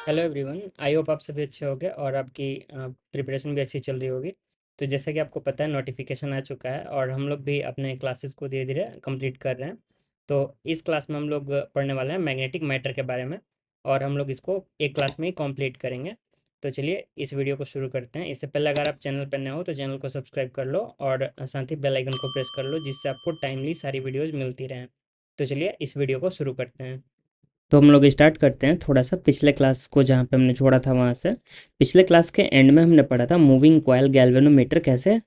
Hello everyone, I hope आप सभी अच्छे होंगे और आपकी प्रिपरेशन भी अच्छी चल रही होगी। तो जैसा कि आपको पता है, नोटिफिकेशन आ चुका है और हम लोग भी अपने क्लासेस को धीरे धीरे कंप्लीट कर रहे हैं। तो इस क्लास में हम लोग पढ़ने वाले हैं मैग्नेटिक मैटर के बारे में, और हम लोग इसको एक क्लास में ही कंप्लीट करेंगे। तो चलिए इस वीडियो को शुरू करते हैं। इससे पहले अगर आप चैनल पर नए हो तो चैनल को सब्सक्राइब कर लो और साथ ही बेल आइकन को प्रेस कर लो, जिससे आपको टाइमली सारी वीडियोज़ मिलती रहें। तो चलिए इस वीडियो को शुरू करते हैं। तो हम लोग स्टार्ट करते हैं थोड़ा सा पिछले क्लास को, जहाँ पे हमने छोड़ा था वहाँ से। पिछले क्लास के एंड में हमने पढ़ा था मूविंग कॉइल गैल्वेनोमीटर कैसे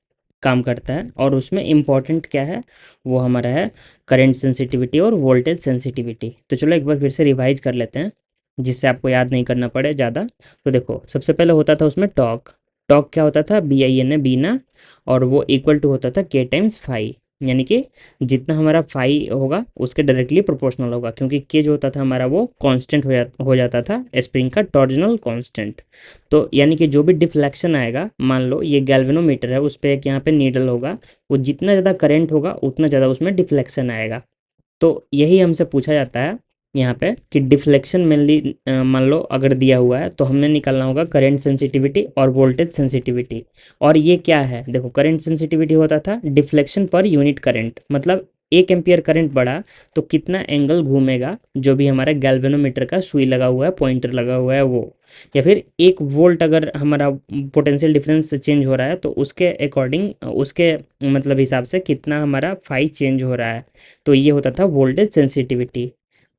काम करता है, और उसमें इम्पॉर्टेंट क्या है वो हमारा है करंट सेंसिटिविटी और वोल्टेज सेंसिटिविटी। तो चलो एक बार फिर से रिवाइज कर लेते हैं, जिससे आपको याद नहीं करना पड़े ज़्यादा। तो देखो, सबसे पहले होता था उसमें टॉर्क। टॉर्क क्या होता था? बी आई एन ए, बीना, और वो इक्वल टू होता था के टाइम्स फाई। यानी कि जितना हमारा फाई होगा उसके डायरेक्टली प्रोपोर्शनल होगा, क्योंकि के जो होता था हमारा वो कांस्टेंट हो जाता था, स्प्रिंग का टॉर्जनल कांस्टेंट। तो यानी कि जो भी डिफ्लेक्शन आएगा, मान लो ये गैल्वेनोमीटर है, उस पर एक यहाँ पे नीडल होगा, वो जितना ज़्यादा करंट होगा उतना ज़्यादा उसमें डिफ्लेक्शन आएगा। तो यही हमसे पूछा जाता है यहाँ पे कि डिफ्लेक्शन मेनली मान लो अगर दिया हुआ है तो हमने निकालना होगा करंट सेंसिटिविटी और वोल्टेज सेंसिटिविटी। और ये क्या है? देखो, करंट सेंसिटिविटी होता था डिफ्लेक्शन पर यूनिट करंट, मतलब 1 एम्पियर करंट बढ़ा तो कितना एंगल घूमेगा, जो भी हमारा गैल्वेनोमीटर का सुई लगा हुआ है, पॉइंटर लगा हुआ है वो। या फिर 1 वोल्ट अगर हमारा पोटेंशियल डिफरेंस चेंज हो रहा है तो उसके अकॉर्डिंग, उसके मतलब हिसाब से कितना हमारा फाई चेंज हो रहा है। तो ये होता था वोल्टेज सेंसिटिविटी।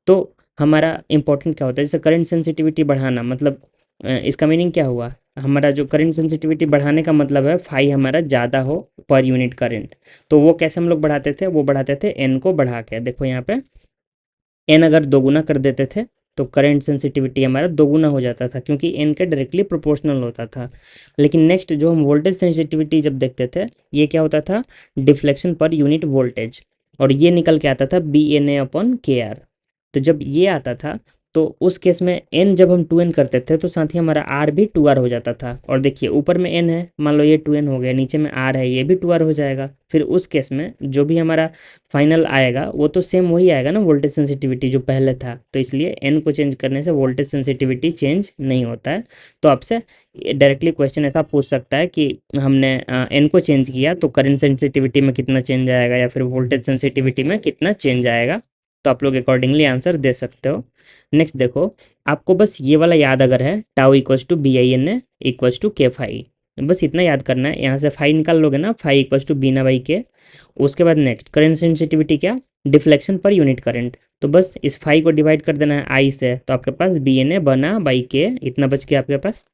तो हमारा इंपॉर्टेंट क्या होता है? जैसे करंट सेंसिटिविटी बढ़ाना, मतलब इसका मीनिंग क्या हुआ? हमारा जो करंट सेंसिटिविटी बढ़ाने का मतलब है फाई हमारा ज़्यादा हो पर यूनिट करंट। तो वो कैसे हम लोग बढ़ाते थे? वो बढ़ाते थे एन को बढ़ा के। देखो यहाँ पे एन अगर दोगुना कर देते थे तो करंट सेंसिटिविटी हमारा दोगुना हो जाता था, क्योंकि एन के डायरेक्टली प्रोपोर्शनल होता था। लेकिन नेक्स्ट जो हम वोल्टेज सेंसिटिविटी जब देखते थे, ये क्या होता था? Deflection per unit voltage. और ये निकल के आता था बी एन ए अपॉन के आर। तो जब ये आता था तो उस केस में एन जब हम 2n करते थे तो साथ ही हमारा आर भी 2r हो जाता था। और देखिए ऊपर में एन है, मान लो ये 2n हो गया, नीचे में आर है, ये भी 2r हो जाएगा। फिर उस केस में जो भी हमारा फाइनल आएगा वो तो सेम वही आएगा ना, वोल्टेज सेंसिटिविटी जो पहले था। तो इसलिए एन को चेंज करने से वोल्टेज सेंसिटिविटी चेंज नहीं होता है। तो आपसे डायरेक्टली क्वेश्चन ऐसा पूछ सकता है कि हमने एन को चेंज किया तो करंट सेंसिटिविटी में कितना चेंज आएगा, या फिर वोल्टेज सेंसिटिविटी में कितना चेंज आएगा। तो आप लोग अकॉर्डिंगली आंसर दे सकते हो। नेक्स्ट देखो, आपको बस ये वाला याद अगर है, tau equals to B I N A equals to K phi, बस इतना याद करना है। यहाँ से फाई निकाल लोगे ना, phi equals to B N A by K. उसके बाद नेक्स्ट करंट सेंसिटिविटी क्या? Deflection per unit current. तो बस इस फाई को डिवाइड कर देना है आई से, तो आपके पास बी एन ए बना बाई के, इतना बच गया आपके पास।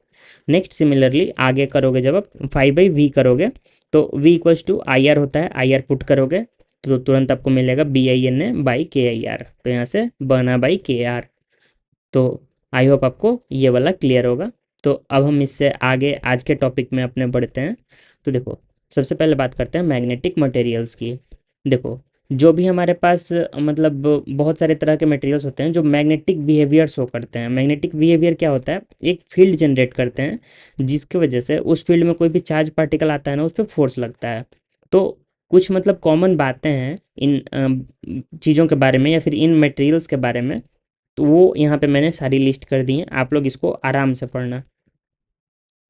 नेक्स्ट सिमिलरली आगे करोगे, जब आप फाइव बाई वी करोगे तो V equals to I R होता है, आई आर पुट करोगे तो तुरंत आपको मिलेगा B I N A by K I are. तो यहाँ से बना बाई के आर। तो आई होप आपको ये वाला क्लियर होगा। तो अब हम इससे आगे आज के टॉपिक में अपने बढ़ते हैं। तो देखो, सबसे पहले बात करते हैं मैग्नेटिक मटेरियल्स की। देखो, जो भी हमारे पास मतलब बहुत सारे तरह के मटेरियल्स होते हैं जो मैग्नेटिक बिहेवियर शो करते हैं। मैग्नेटिक बिहेवियर क्या होता है? एक फील्ड जनरेट करते हैं, जिसकी वजह से उस फील्ड में कोई भी चार्ज पार्टिकल आता है ना, उस पर फोर्स लगता है। तो कुछ मतलब कॉमन बातें हैं इन चीज़ों के बारे में, या फिर इन मटेरियल्स के बारे में। तो वो यहाँ पे मैंने सारी लिस्ट कर दी है, आप लोग इसको आराम से पढ़ना।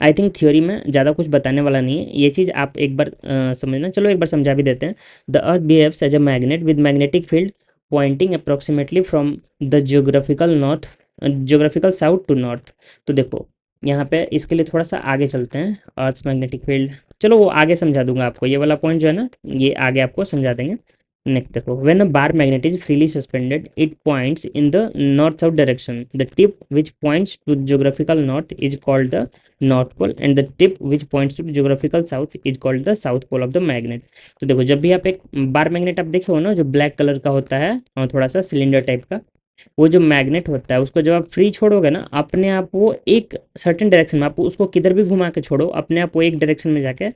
आई थिंक थ्योरी में ज़्यादा कुछ बताने वाला नहीं है, ये चीज़ आप एक बार समझना। चलो एक बार समझा भी देते हैं। The earth behaves as a magnet with magnetic field pointing approximately from the geographical south to north. तो देखो यहाँ पे इसके लिए थोड़ा सा आगे चलते हैं। अर्थ मैग्नेटिक फील्ड, चलो वो आगे समझा दूंगा आपको, ये वाला पॉइंट जो है ना ये आगे आपको समझा देंगे। नेक्स्ट देखो, when a bar magnet is freely suspended it points in the north south direction. The tip which points to geographical north is called the north pole, and the tip which points to geographical south is called the south pole of the magnet. तो देखो, जब भी आप एक bar magnet आप देखे हो ना, जो ब्लैक कलर का होता है और थोड़ा सा सिलेंडर टाइप का, वो जो मैग्नेट होता है उसको जब आप फ्री छोड़ोगे ना, अपने आप वो एक सर्टेन डायरेक्शन में, आप उसको किधर भी घुमा के छोड़ो, अपने आप वो एक डायरेक्शन में जाके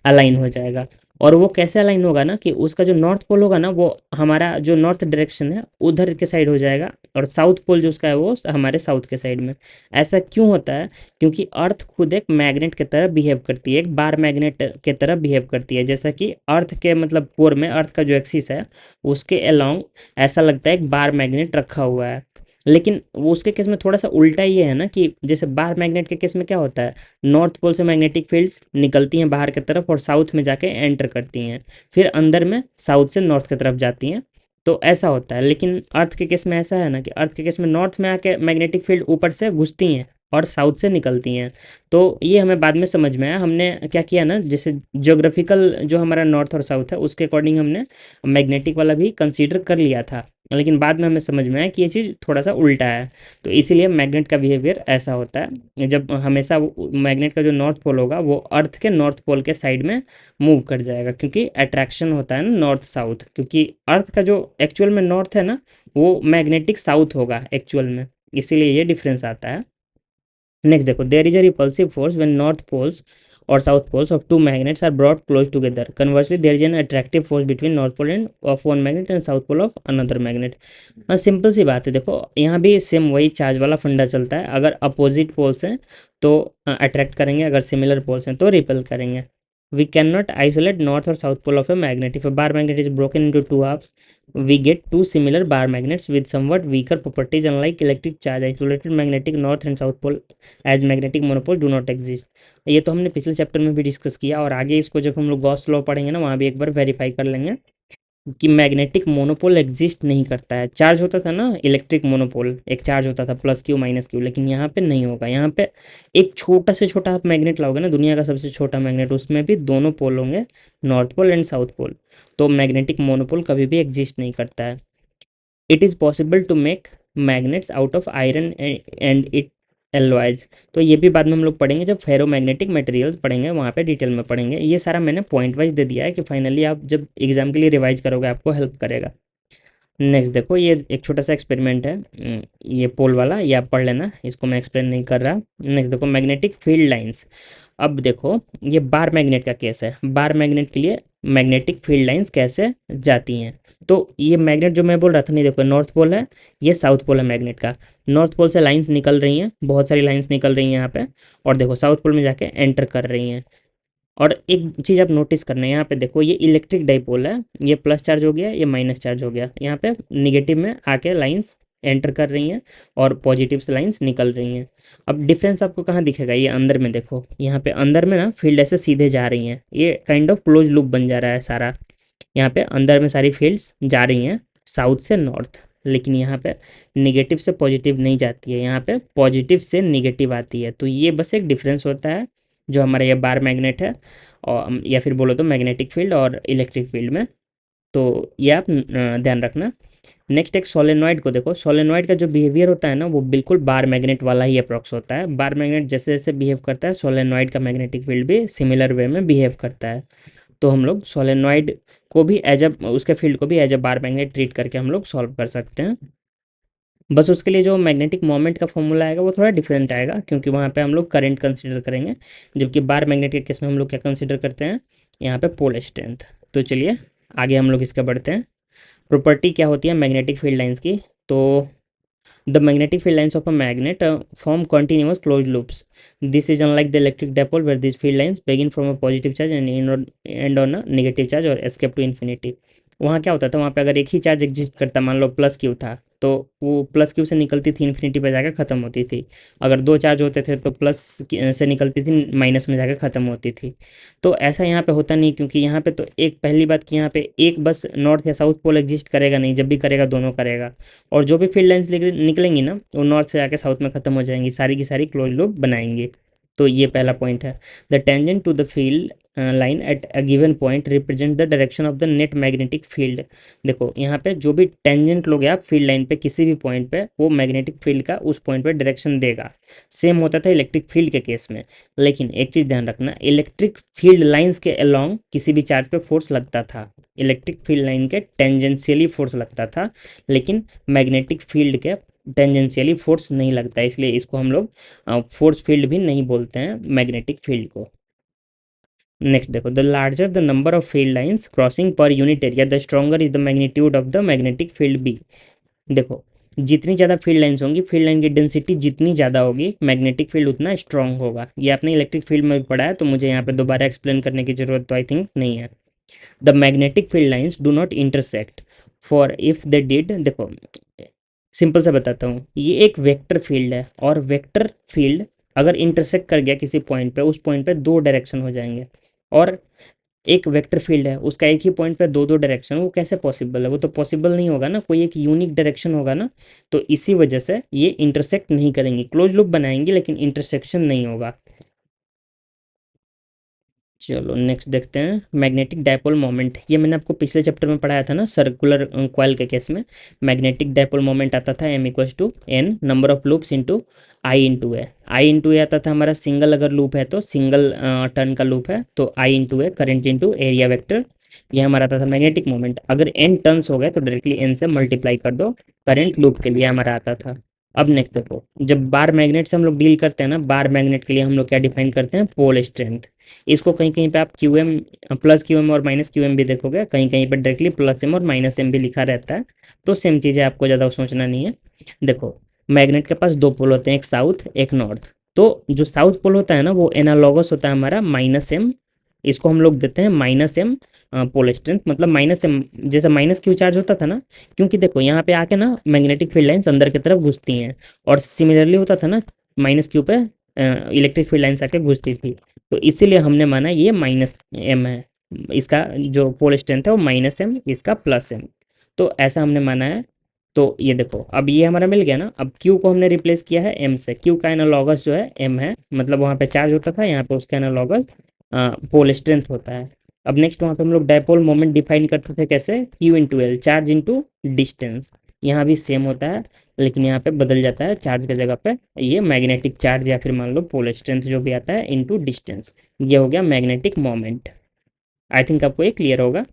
अलाइन हो जाएगा। और वो कैसे अलाइन होगा ना, कि उसका जो नॉर्थ पोल होगा ना, वो हमारा जो नॉर्थ डायरेक्शन है उधर के साइड हो जाएगा, और साउथ पोल जो उसका है वो हमारे साउथ के साइड में। ऐसा क्यों होता है? क्योंकि अर्थ खुद एक मैग्नेट की तरह बिहेव करती है, एक बार मैग्नेट के तरह बिहेव करती है। जैसा कि अर्थ के मतलब कोर में अर्थ का जो एक्सिस है उसके अलोंग ऐसा लगता है एक बार मैग्नेट रखा हुआ है। लेकिन वो उसके केस में थोड़ा-सा उल्टा ये है ना कि जैसे बाहर मैग्नेट के केस में क्या होता है, नॉर्थ पोल से मैग्नेटिक फ़ील्ड्स निकलती हैं बाहर की तरफ और साउथ में जाके एंटर करती हैं। फिर अंदर में साउथ से नॉर्थ की तरफ जाती हैं, तो ऐसा होता है। लेकिन अर्थ के केस में ऐसा है ना कि अर्थ के केस में नॉर्थ में आके मैग्नेटिक फ़ील्ड ऊपर से घुसती हैं और साउथ से निकलती हैं। तो ये हमें बाद में समझ में आया, हमने क्या किया ना, जैसे ज्योग्राफिकल जो हमारा नॉर्थ और साउथ है उसके अकॉर्डिंग हमने मैग्नेटिक वाला भी कंसीडर कर लिया था, लेकिन बाद में हमें समझ में आया कि ये चीज़ थोड़ा-सा उल्टा है। तो इसीलिए मैग्नेट का बिहेवियर ऐसा होता है, जब हमेशा मैग्नेट का जो नॉर्थ पोल होगा वो अर्थ के नॉर्थ पोल के साइड में मूव कर जाएगा, क्योंकि अट्रैक्शन होता है ना नॉर्थ साउथ, क्योंकि अर्थ का जो एक्चुअल में नॉर्थ है ना वो मैग्नेटिक साउथ होगा एक्चुअल में, इसीलिए ये डिफरेंस आता है। नेक्स्ट देखो, there is a repulsive force when north poles और south poles of two magnets are brought close together. Conversely there is an attractive force between north pole end of one magnet and south pole of another magnet. हाँ, simple सी बात है, देखो यहाँ भी same वही charge वाला फंडा चलता है। अगर अपोजिट पोल्स हैं तो अट्रैक्ट करेंगे, अगर सिमिलर पोल्स हैं तो रिपेल करेंगे। We can not isolate north और south pole of a magnet. If a bar magnet is broken into two halves, we get two similar bar magnets with somewhat weaker properties. Unlike electric charge, isolated magnetic north and south pole as magnetic monopoles do not exist. ये तो हमने पिछले chapter में भी discuss किया, और आगे इसको जब हम लोग गॉस लॉ पढ़ेंगे ना वहाँ भी एक बार वेरीफाई कर लेंगे कि मैग्नेटिक मोनोपोल एग्जिस्ट नहीं करता है। चार्ज होता था ना इलेक्ट्रिक मोनोपोल, एक चार्ज होता था प्लस क्यू माइनस क्यू, लेकिन यहाँ पे नहीं होगा। यहाँ पे एक छोटा से छोटा आप मैग्नेट लाओगे ना, दुनिया का सबसे छोटा मैग्नेट, उसमें भी दोनों पोल होंगे, north pole and south pole, तो मैग्नेटिक मोनोपोल कभी भी एग्जिस्ट नहीं करता है। It is possible to make magnets out of iron and it alloys. तो ये भी बाद में हम लोग पढ़ेंगे, जब फेरोमैग्नेटिक मटेरियल्स पढ़ेंगे वहाँ पे डिटेल में पढ़ेंगे। ये सारा मैंने पॉइंट वाइज दे दिया है कि फाइनली आप जब एग्जाम के लिए रिवाइज करोगे आपको हेल्प करेगा। नेक्स्ट देखो, ये एक छोटा सा एक्सपेरिमेंट है, ये पोल वाला, ये आप पढ़ लेना, इसको मैं एक्सप्लेन नहीं कर रहा। नेक्स्ट देखो, मैग्नेटिक फील्ड लाइंस। अब देखो ये बार मैग्नेट का केस है, बार मैग्नेट के लिए मैग्नेटिक फील्ड लाइंस कैसे जाती हैं। तो ये मैग्नेट जो मैं बोल रहा था, नहीं देखो, नॉर्थ पोल है, ये साउथ पोल है मैग्नेट का। नॉर्थ पोल से लाइंस निकल रही हैं, बहुत सारी लाइंस निकल रही हैं यहाँ पे, और देखो साउथ पोल में जाके एंटर कर रही हैं। और एक चीज़ आप नोटिस करना है, यहाँ पे देखो ये इलेक्ट्रिक डाइपोल है, ये प्लस चार्ज हो गया, ये माइनस चार्ज हो गया, यहाँ पे निगेटिव में आके लाइंस एंटर कर रही हैं और पॉजिटिव से लाइंस निकल रही हैं। अब डिफरेंस आपको कहाँ दिखेगा, ये अंदर में देखो, यहाँ पे अंदर में ना फील्ड ऐसे सीधे जा रही हैं, ये काइंड ऑफ क्लोज लूप बन जा रहा है सारा। यहाँ पे अंदर में सारी फील्ड्स जा रही हैं साउथ से नॉर्थ, लेकिन यहाँ पे निगेटिव से पॉजिटिव नहीं जाती है, यहाँ पे पॉजिटिव से निगेटिव आती है। तो ये बस एक डिफरेंस होता है जो हमारा ये बार मैग्नेट है, और या फिर बोलो तो मैग्नेटिक फील्ड और इलेक्ट्रिक फील्ड में। तो ये आप ध्यान रखना। नेक्स्ट एक सोलेनॉइड को देखो, सोलेनॉइड का जो बिहेवियर होता है ना वो बिल्कुल बार मैग्नेट वाला ही अप्रॉक्स होता है। बार मैग्नेट जैसे जैसे बिहेव करता है, सोलेनॉइड का मैग्नेटिक फील्ड भी सिमिलर वे में बिहेव करता है। तो हम लोग सोलेनॉइड को भी एज अ, उसके फील्ड को भी as a bar magnet treat करके हम लोग सॉल्व कर सकते हैं। बस उसके लिए जो मैग्नेटिक मोमेंट का फॉर्मूला आएगा वो थोड़ा डिफरेंट आएगा, क्योंकि वहाँ पे हम लोग करंट कंसीडर करेंगे, जबकि बार मैग्नेट के केस में हम लोग क्या कंसीडर करते हैं, यहाँ पे पोल स्ट्रेंथ। तो चलिए आगे हम लोग इसका बढ़ते हैं। प्रॉपर्टी क्या होती है मैग्नेटिक फील्ड लाइंस की, तो the magnetic field lines of a magnet form continuous closed loops. This is unlike the electric dipole where these field lines begin from a positive charge and end on a negative charge or escape to infinity. वहाँ क्या होता था, वहाँ पे अगर एक ही charge exist करता, मान लो प्लस क्यू था, तो वो प्लस क्यू से निकलती थी इन्फिनिटी पे जाकर ख़त्म होती थी। अगर दो चार्ज होते थे तो प्लस से निकलती थी माइनस में जाकर ख़त्म होती थी। तो ऐसा यहाँ पे होता नहीं, क्योंकि यहाँ पे तो एक पहली बात कि यहाँ पे एक बस नॉर्थ या साउथ पोल एग्जिस्ट करेगा नहीं, जब भी करेगा दोनों करेगा। और जो भी फील्ड लाइंस निकलेंगी ना वो नॉर्थ से आके साउथ में ख़त्म हो जाएंगी, सारी की सारी क्लोज लूप बनाएंगी। तो ये पहला पॉइंट है। The tangent to the field line at a given point represent the direction of the net magnetic field. देखो यहाँ पे जो भी टेंजेंट लोगे आप फील्ड लाइन पे किसी भी पॉइंट पे, वो मैग्नेटिक फील्ड का उस पॉइंट पे डायरेक्शन देगा। सेम होता था इलेक्ट्रिक फील्ड के केस में, लेकिन एक चीज़ ध्यान रखना, इलेक्ट्रिक फील्ड लाइंस के अलोंग किसी भी चार्ज पे फोर्स लगता था, इलेक्ट्रिक फील्ड लाइन के टेंजेंशियली फोर्स लगता था, लेकिन मैग्नेटिक फील्ड के टेंजेंशियली फोर्स नहीं लगता, इसलिए इसको हम लोग फोर्स फील्ड भी नहीं बोलते हैं मैग्नेटिक फील्ड को। नेक्स्ट देखो, the larger the number of field lines crossing per unit area the stronger is the magnitude of the magnetic field B. देखो जितनी ज़्यादा फील्ड लाइंस होंगी, फील्ड लाइन की डेंसिटी जितनी ज़्यादा होगी, मैग्नेटिक फील्ड उतना स्ट्रॉन्ग होगा। ये आपने इलेक्ट्रिक फील्ड में भी पढ़ा है, तो मुझे यहाँ पे दोबारा एक्सप्लेन करने की जरूरत तो आई थिंक नहीं है। The magnetic field lines do not intersect, for if they did, देखो सिंपल सा बताता हूँ, ये एक वेक्टर फील्ड है और वेक्टर फील्ड अगर इंटरसेक्ट कर गया किसी पॉइंट पे, उस पॉइंट पे दो डायरेक्शन हो जाएंगे। और एक वेक्टर फील्ड है, उसका एक ही पॉइंट पे दो दो डायरेक्शन, वो कैसे पॉसिबल है? वो तो पॉसिबल नहीं होगा ना, कोई एक यूनिक डायरेक्शन होगा ना। तो इसी वजह से ये इंटरसेक्ट नहीं करेंगे, क्लोज लूप बनाएंगे लेकिन इंटरसेक्शन नहीं होगा। चलो नेक्स्ट देखते हैं, मैग्नेटिक डायपोल मोमेंट। ये मैंने आपको पिछले चैप्टर में पढ़ाया था ना, सर्कुलर कॉइल के केस में मैग्नेटिक डायपोल मोमेंट आता था M equals to N number of loops into I into A. I into A आता था हमारा सिंगल, अगर लूप है तो सिंगल टर्न का लूप है तो आई इंटू ए करंट इंटू एरिया वेक्टर। ये हमारा आता था मैग्नेटिक मोमेंट। अगर एन टर्न्स हो गए तो डायरेक्टली एन से मल्टीप्लाई कर दो, करंट लूप के लिए हमारा आता था। अब नेक्स्ट देखो, जब बार मैग्नेट से हम लोग डील करते हैं ना, बार मैग्नेट के लिए हम लोग क्या डिफाइन करते हैं? Pole strength. इसको कहीं कहीं पे आप Q M, plus Q M और माइनस क्यू एम भी देखोगे, कहीं कहीं पे डायरेक्टली प्लस एम और माइनस एम भी लिखा रहता है। तो सेम चीज़ है, आपको ज़्यादा सोचना नहीं है। देखो, मैग्नेट के पास दो पोल होते हैं, एक साउथ एक नॉर्थ। तो जो साउथ पोल होता है ना, वो एनालॉगस होता है हमारा माइनस एम। इसको हम लोग देते हैं माइनस एम पोल स्ट्रेंथ, मतलब माइनस एम। जैसे माइनस क्यू चार्ज होता था ना, क्योंकि देखो यहाँ पे आके ना मैग्नेटिक फील्ड लाइंस अंदर की तरफ घुसती हैं, और सिमिलरली होता था ना माइनस क्यू पे इलेक्ट्रिक फील्ड लाइंस आके घुसती थी। तो इसीलिए हमने माना ये माइनस एम है, इसका जो पोल स्ट्रेंथ है वो माइनस एम, इसका प्लस एम। तो ऐसा हमने माना है। तो ये देखो, अब ये हमारा मिल गया ना। अब क्यू को हमने रिप्लेस किया है एम से, क्यू का एनालॉगस जो है एम है, मतलब वहाँ पे चार्ज होता था, यहाँ पे उसका एनालॉगस पोल स्ट्रेंथ होता है। अब नेक्स्ट वहाँ पे हम लोग डायपोल मोमेंट डिफाइन करते थे कैसे? Q into L, charge into distance. यहाँ भी सेम होता है, लेकिन यहाँ पे बदल जाता है, चार्ज की जगह पे ये मैग्नेटिक चार्ज या फिर मान लो पोल स्ट्रेंथ जो भी आता है इनटू डिस्टेंस। ये हो गया मैग्नेटिक मोमेंट। आई थिंक आपको ये क्लियर होगा।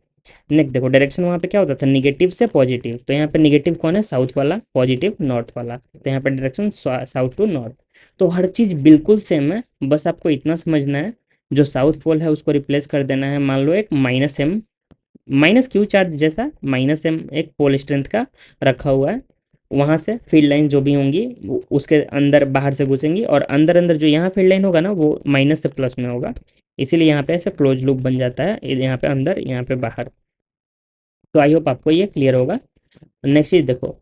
नेक्स्ट देखो, डायरेक्शन वहाँ पे क्या होता था? निगेटिव से पॉजिटिव। तो यहाँ पे निगेटिव कौन है? साउथ वाला, पॉजिटिव नॉर्थ वाला। तो यहाँ पे डायरेक्शन साउथ टू नॉर्थ। तो हर चीज़ बिल्कुल सेम है, बस आपको इतना समझना है, जो साउथ पोल है उसको रिप्लेस कर देना है, मान लो एक minus M, minus Q charge जैसा माइनस एम एक पोल स्ट्रेंथ का रखा हुआ है। वहाँ से फील्ड लाइन जो भी होंगी उसके अंदर बाहर से घुसेंगी, और अंदर अंदर जो यहाँ फील्ड लाइन होगा ना वो माइनस से प्लस में होगा। इसीलिए यहाँ पे ऐसे क्लोज लूप बन जाता है, यहाँ पे अंदर यहाँ पे बाहर। तो आई होप आपको ये क्लियर होगा। नेक्स्ट चीज देखो,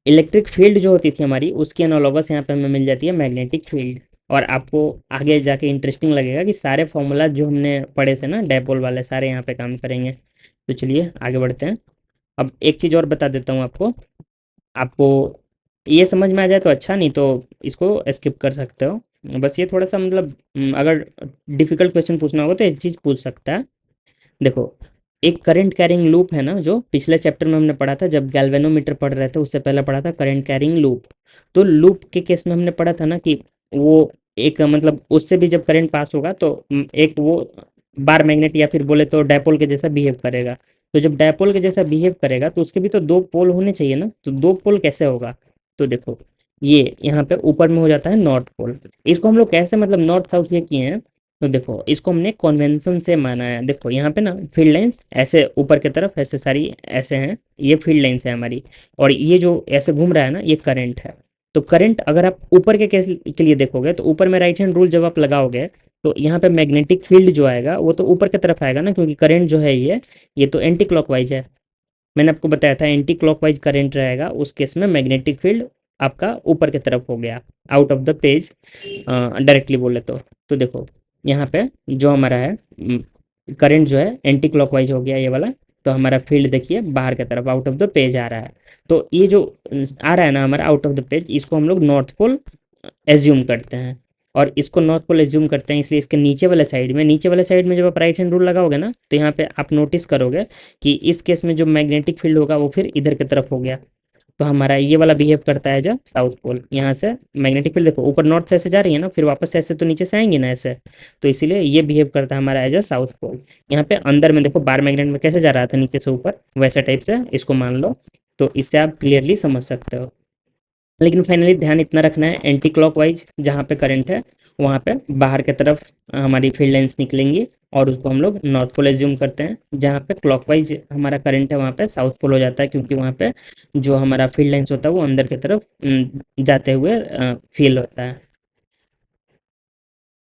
इलेक्ट्रिक फील्ड जो होती थी हमारी, उसकी एनालॉगस यहाँ पे हमें मिल जाती है मैग्नेटिक फील्ड। और आपको आगे जाके इंटरेस्टिंग लगेगा कि सारे फॉर्मूला जो हमने पढ़े थे ना डायपोल वाले, सारे यहाँ पे काम करेंगे। तो चलिए आगे बढ़ते हैं। अब एक चीज़ और बता देता हूँ आपको। आपको ये समझ में आ जाए तो अच्छा, नहीं तो इसको स्किप कर सकते हो। बस ये थोड़ा सा मतलब अगर डिफिकल्ट क्वेश्चन पूछना होगा तो एक चीज़ पूछ सकता है। देखो, एक करंट कैरिंग लूप है ना, जो पिछले चैप्टर में हमने पढ़ा था जब गैल्वेनोमीटर पढ़ रहे थे, उससे पहले पढ़ा था करंट कैरिंग लूप। तो लूप के केस में हमने पढ़ा था ना कि वो एक मतलब उससे भी जब करंट पास होगा तो एक वो बार मैग्नेट या फिर बोले तो डायपोल के जैसा बिहेव करेगा। तो जब डायपोल के जैसा बिहेव करेगा तो उसके भी तो दो पोल होने चाहिए ना, तो दो पोल कैसे होगा? तो देखो, ये यहाँ पे ऊपर में हो जाता है नॉर्थ पोल। इसको हम लोग कैसे मतलब नॉर्थ साउथ ये किए हैं? तो देखो, इसको हमने कन्वेंशन से माना है। देखो यहाँ पे ना फील्ड लाइंस ऐसे ऊपर की तरफ ऐसे सारी ऐसे हैं, ये फील्ड लाइंस है हमारी। और ये जो ऐसे घूम रहा है ना, ये करंट है। तो करंट अगर आप ऊपर के केस के लिए देखोगे तो ऊपर में राइट हैंड रूल जब आप लगाओगे तो यहाँ पे मैग्नेटिक फील्ड जो आएगा वो तो ऊपर की तरफ आएगा ना, क्योंकि करंट जो है ये तो एंटी क्लॉकवाइज है। मैंने आपको बताया था एंटी क्लॉकवाइज करंट रहेगा, उस केस में मैग्नेटिक फील्ड आपका ऊपर की तरफ हो गया, out of the page directly बोले तो देखो यहाँ पे जो हमारा है करंट जो है एंटी क्लॉकवाइज हो गया ये वाला। तो हमारा फील्ड देखिए बाहर की तरफ आउट ऑफ द पेज आ रहा है। तो ये जो आ रहा है ना हमारा आउट ऑफ द पेज, इसको हम लोग नॉर्थ पोल एज्यूम करते हैं। और इसको नॉर्थ पोल एज्यूम करते हैं, इसलिए इसके नीचे वाले साइड में जब आप राइट हैंड रूल लगाओगे ना तो यहाँ पे आप नोटिस करोगे कि इस केस में जो मैग्नेटिक फील्ड होगा वो फिर इधर की तरफ हो गया। तो हमारा ये वाला बिहेव करता है जो साउथ पोल। यहाँ से मैग्नेटिक फील्ड देखो ऊपर नॉर्थ से ऐसे जा रही है ना, फिर वापस से ऐसे तो नीचे से आएंगे ना ऐसे। तो इसीलिए ये बिहेव करता है हमारा एज अ साउथ पोल। यहाँ पे अंदर में देखो बार मैग्नेट में कैसे जा रहा था नीचे से ऊपर, वैसा टाइप से इसको मान लो। तो इससे आप क्लियरली समझ सकते हो। लेकिन फाइनली ध्यान इतना रखना है, एंटी क्लॉकवाइज जहाँ पे करंट है वहाँ पे बाहर की तरफ हमारी फील्ड लाइंस निकलेंगी, और उसको हम लोग नॉर्थ पोल एज्यूम करते हैं। जहाँ पे क्लॉकवाइज हमारा करंट है वहाँ पे साउथ पोल हो जाता है, क्योंकि वहाँ पे जो हमारा फील्ड लाइंस होता है वो अंदर की तरफ जाते हुए फील होता है।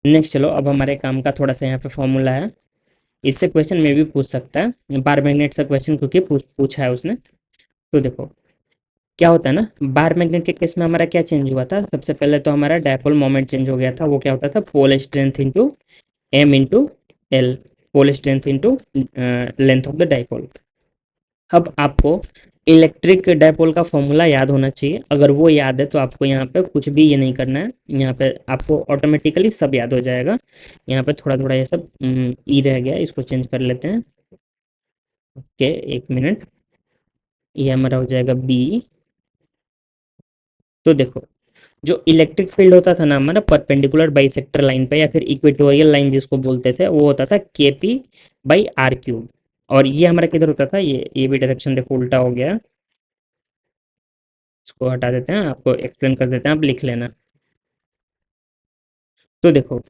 नेक्स्ट चलो, अब हमारे काम का थोड़ा सा यहाँ पे फॉर्मूला है, इससे क्वेश्चन में भी पूछ सकता है बार मैग्नेट से क्वेश्चन, क्योंकि पूछा है उसने। तो देखो, क्या होता है ना, बार मैग्नेट के केस में हमारा क्या चेंज हुआ था, सबसे पहले तो हमारा डायपोल मोमेंट चेंज हो गया था। वो क्या होता था, pole strength into M into L, pole strength into length of the dipole. अब आपको इलेक्ट्रिक डायपोल का फॉर्मूला याद होना चाहिए, अगर वो याद है तो आपको यहाँ पे कुछ भी ये नहीं करना है, यहाँ पे आपको ऑटोमेटिकली सब याद हो जाएगा। यहाँ पे थोड़ा थोड़ा ये सब ई रह गया, इसको चेंज कर लेते हैं। ओके, एक मिनट, ये हमारा हो जाएगा बी। तो देखो, जो इलेक्ट्रिक फील्ड होता था ना हमारा परपेंडिकुलर बाइसेक्टर लाइन पे या फिर इक्वेटोरियल लाइन जिसको बोलते थे, वो होता था के पी बाई आर क्यूब। और ये हमारा किधर होता था, ये भी डायरेक्शन देखो उल्टा हो गया, इसको हटा देते हैं, आपको एक्सप्लेन कर देते हैं, आप लिख लेना। तो देखो,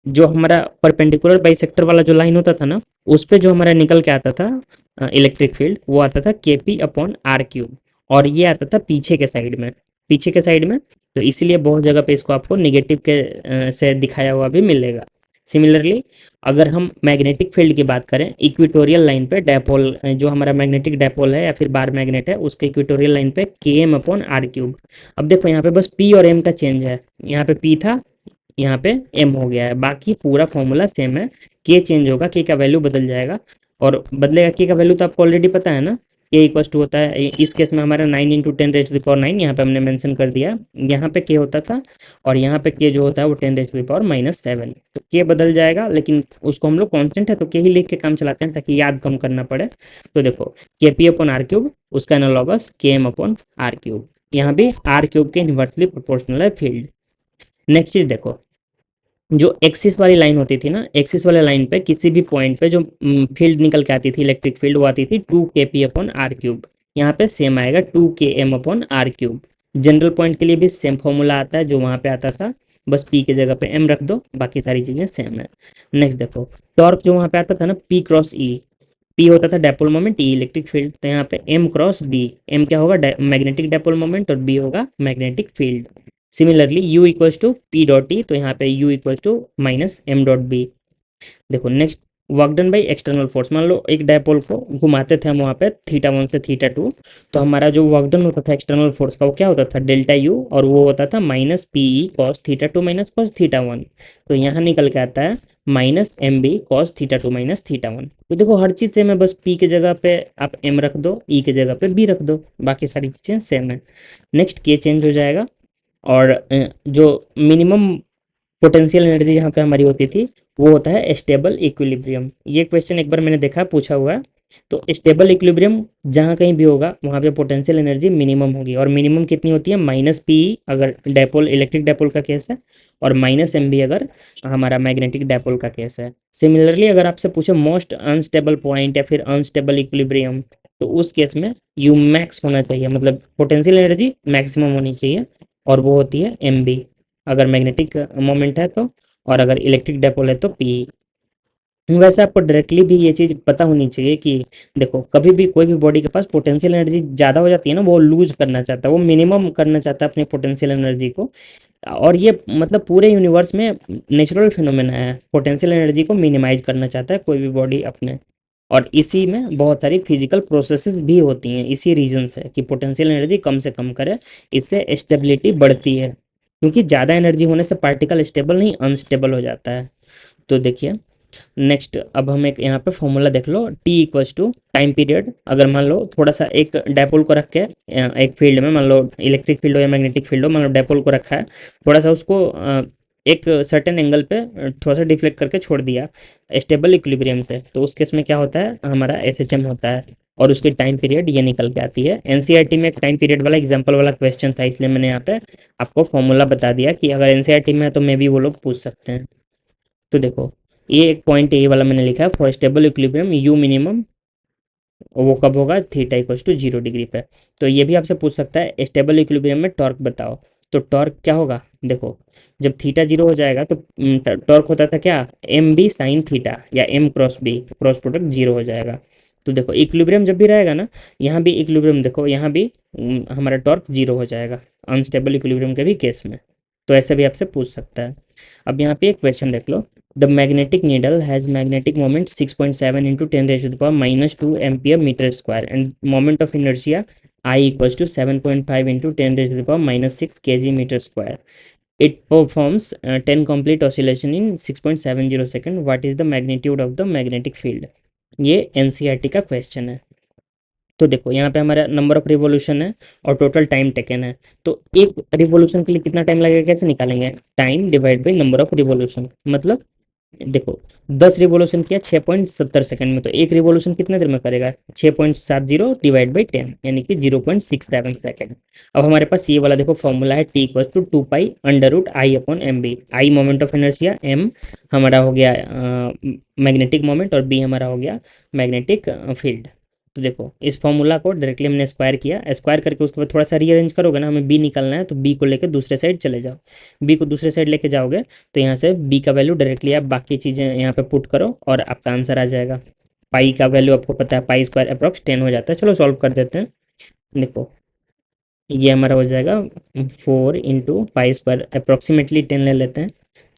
जो हमारा परपेंडिकुलर बाइसेक्टर वाला जो लाइन होता था ना, उस पे जो हमारा निकल के आता था इलेक्ट्रिक फील्ड, वो आता था के पी अपॉन आर क्यूब। और ये आता था पीछे के साइड में, पीछे के साइड में। तो इसीलिए बहुत जगह पे इसको आपको निगेटिव के से दिखाया हुआ भी मिलेगा। सिमिलरली, अगर हम मैग्नेटिक फील्ड की बात करें, इक्वेटोरियल लाइन पे डायपोल, जो हमारा मैग्नेटिक डायपोल है या फिर बार मैग्नेट है, उसके इक्वेटोरियल लाइन पे के एम अपॉन आर क्यूब। अब देखो यहाँ पे बस पी और एम का चेंज है, यहाँ पे पी था, यहाँ पे एम हो गया है, बाकी पूरा फॉर्मूला सेम है। के चेंज होगा, के का वैल्यू बदल जाएगा। और बदलेगा, के का वैल्यू तो आपको ऑलरेडी पता है ना, के इक्वल टू होता है, इस केस में हमारा 9 इंटू 10⁻⁹ यहाँ पे हमने मेंशन कर दिया। यहाँ पे के होता था, और यहाँ पे के जो होता है वो 10⁻⁻⁷ तो के बदल जाएगा, लेकिन उसको हम लोग कॉन्स्टेंट है तो के ही लिख के काम चलाते हैं ताकि याद कम करना पड़े। तो देखो, के पी अपॉन आर क्यूब, उसका एनालॉगस के एम अपॉन आर क्यूब। यहाँ भी आर क्यूब के इन्वर्सली प्रोपोर्शनल है फील्ड। नेक्स्ट चीज देखो, जो एक्सिस वाली लाइन होती थी ना, एक्सिस वाले लाइन पे किसी भी पॉइंट पे जो फील्ड निकल के आती थी, इलेक्ट्रिक फील्ड, वो आती थी 2 kp अपॉन आर क्यूब। यहाँ पे सेम आएगा 2 km upon R cube. General point के लिए भी सेम फॉर्मूला आता है जो वहाँ पे आता था, बस पी की जगह पे एम रख दो, बाकी सारी चीज़ें सेम है। नेक्स्ट देखो, टॉर्क जो वहाँ पे आता था ना, पी क्रॉस ई, पी होता था dipole moment, E electric field, तो यहाँ पे एम क्रॉस बी, एम क्या होगा, मैग्नेटिक डायपोल मोमेंट, और बी होगा magnetic field. Similarly U equals to P dot E, तो यहाँ पे U equals to minus M dot B. देखो next, work done by external force, मान लो एक डायपोल को घुमाते थे हम वहाँ पे θ1 से θ2, तो हमारा जो वर्क डन होता था एक्सटर्नल फोर्स का, वो क्या होता था, डेल्टा यू, और वो होता था minus P E cos θ2 minus cos θ1। तो यहाँ निकल के आता है minus M B cos θ2 minus θ1। तो देखो हर चीज़ से मैं बस पी की जगह पे आप एम रख दो, ई की जगह पे बी रख दो, बाकी सारी चीज़ें सेम है। नेक्स्ट के चेंज हो जाएगा, और जो मिनिमम पोटेंशियल एनर्जी जहाँ पे हमारी होती थी, वो होता है स्टेबल इक्विलिब्रियम। ये क्वेश्चन एक बार मैंने देखा पूछा हुआ है। तो स्टेबल इक्विलिब्रियम जहाँ कहीं भी होगा वहाँ पे पोटेंशियल एनर्जी मिनिमम होगी, और मिनिमम कितनी होती है, माइनस पी अगर डायपोल इलेक्ट्रिक डायपोल का केस है, और माइनस एम बी अगर हमारा मैग्नेटिक डायपोल का केस है। सिमिलरली अगर आपसे पूछे मोस्ट अनस्टेबल पॉइंट या फिर अनस्टेबल इक्विलिब्रियम, तो उस केस में यू मैक्स होना चाहिए, मतलब पोटेंशियल एनर्जी मैक्सिमम होनी चाहिए, और वो होती है एम बी अगर मैग्नेटिक मोमेंट है तो, और अगर इलेक्ट्रिक डायपोल है तो पी। वैसे आपको डायरेक्टली भी ये चीज़ पता होनी चाहिए कि देखो, कभी भी कोई भी बॉडी के पास पोटेंशियल एनर्जी ज़्यादा हो जाती है ना, वो लूज करना चाहता है, वो मिनिमम करना चाहता है अपने पोटेंशियल एनर्जी को। और ये मतलब पूरे यूनिवर्स में नेचुरल फिनोमेना है, पोटेंशियल एनर्जी को मिनिमाइज करना चाहता है कोई भी बॉडी अपने। और इसी में बहुत सारी फिजिकल प्रोसेसेस भी होती हैं, इसी रीजन से कि पोटेंशियल एनर्जी कम से कम करे, इससे स्टेबिलिटी बढ़ती है, क्योंकि ज़्यादा एनर्जी होने से पार्टिकल स्टेबल नहीं अनस्टेबल हो जाता है। तो देखिए नेक्स्ट, अब हम एक यहाँ पे फॉर्मूला देख लो, T equals to time period. अगर मान लो थोड़ा सा एक डायपोल को रख के एक फील्ड में, मान लो इलेक्ट्रिक फील्ड हो या मैग्नेटिक फील्ड हो, मान लो डायपोल को रखा है, थोड़ा सा उसको एक सर्टेन एंगल पे थोड़ा सा डिफ्लेक्ट करके छोड़ दिया स्टेबल इक्विलिब्रियम से, तो उस केस में क्या होता है, हमारा एस एच एम होता है, और उसकी टाइम पीरियड ये निकल के आती है। एनसीईआरटी में एक टाइम पीरियड वाला एग्जांपल वाला क्वेश्चन था, इसलिए मैंने यहाँ पे आपको फॉर्मूला बता दिया कि अगर एनसीईआरटी में है तो मे भी वो लोग पूछ सकते हैं। तो देखो, ये एक पॉइंट ये वाला मैंने लिखा है, for stable equilibrium you minimum वो कब होगा, थीटा इक्वल्स टू 0 डिग्री पे। तो ये भी आपसे पूछ सकता है स्टेबल इक्विलिब्रियम में टॉर्क बताओ, तो टॉर्क क्या होगा, देखो जब थीटा 0 हो जाएगा तो टॉर्क होता था क्या, एम बी साइन थीटा, या M cross B, cross product 0 हो जाएगा। तो देखो इक्विलिब्रियम जब भी रहेगा ना, यहाँ भी इक्विलिब्रियम देखो, यहाँ भी हमारा टॉर्क 0 हो जाएगा अनस्टेबल इक्विलिब्रियम के भी केस में। तो ऐसे भी आपसे पूछ सकता है। अब यहाँ पे एक क्वेश्चन देख लो, the magnetic needle has magnetic moment 6.7 into 10⁻⁻² ampere metre square and moment of inertia I equals to 7.5 into 10⁻⁻6 kg/m². It performs 10 complete oscillation in 6.70 second. What is the magnitude of the magnetic field? ये NCERT का question है. तो देखो यहाँ पे हमारा number of revolution है और टोटल टाइम टेकन है. तो एक रिवॉल्यूशन के लिए कितना टाइम लगेगा, कैसे निकालेंगे? Time divide by number of revolution. मतलब देखो 10 रिवॉल्यूशन किया 6.70 सेकंड में, तो एक रिवॉल्यूशन कितने देर में करेगा? 6.70 डिवाइड बाई 10 यानी कि 0.67 सेकंड. अब हमारे पास ये वाला देखो फॉर्मूला है, T equal to 2 pi under root I upon M B. I moment of inertia, M हमारा हो गया मैग्नेटिक मोमेंट और बी हमारा हो गया मैग्नेटिक फील्ड. तो देखो इस फॉर्मूला को डायरेक्टली हमने स्क्वायर किया, स्क्वायर करके उसके बाद थोड़ा सा रीअरेंज करोगे ना, हमें बी निकालना है, तो बी को लेकर दूसरे साइड चले जाओ. बी को दूसरे साइड लेके जाओगे तो यहाँ से बी का वैल्यू डायरेक्टली आप बाकी चीज़ें यहाँ पे पुट करो और आपका आंसर आ जाएगा. पाई का वैल्यू आपको पता है, पाई स्क्वायर अप्रॉक्स 10 हो जाता है. चलो सॉल्व कर देते हैं. देखो ये हमारा हो जाएगा 4 इंटू पाई स्क्वायर अप्रॉक्सीमेटली 10 ले लेते हैं.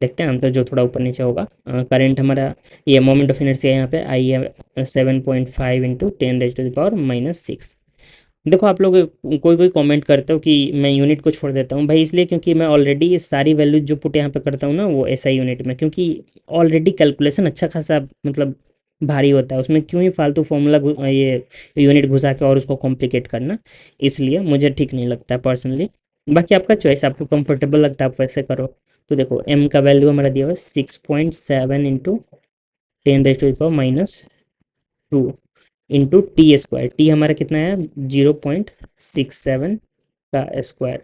देखते हैं आंसर जो थोड़ा ऊपर नीचे होगा. करंट हमारा ये मोमेंट ऑफ इनर्शिया यहाँ पे आई है 7.5 इंटू 10⁻⁻6. देखो आप लोग कोई कोई कमेंट करते हो कि मैं यूनिट को छोड़ देता हूँ भाई, इसलिए क्योंकि मैं ऑलरेडी ये सारी वैल्यू जो पुट यहाँ पे करता हूँ ना वो ऐसा यूनिट में, क्योंकि ऑलरेडी कैलकुलेशन अच्छा खासा मतलब भारी होता है, उसमें क्यों ही फालतू फॉर्मूला ये यूनिट घुसा के और उसको कॉम्प्लिकेट करना, इसलिए मुझे ठीक नहीं लगता है पर्सनली. बाकी आपका चॉइस, आपको कंफर्टेबल लगता है आप वैसे करो. तो देखो एम का वैल्यू हमारा दिया हुआ है 6.7 into 10⁻⁻2 into T square. T हमारा कितना है 0.67 का स्क्वायर.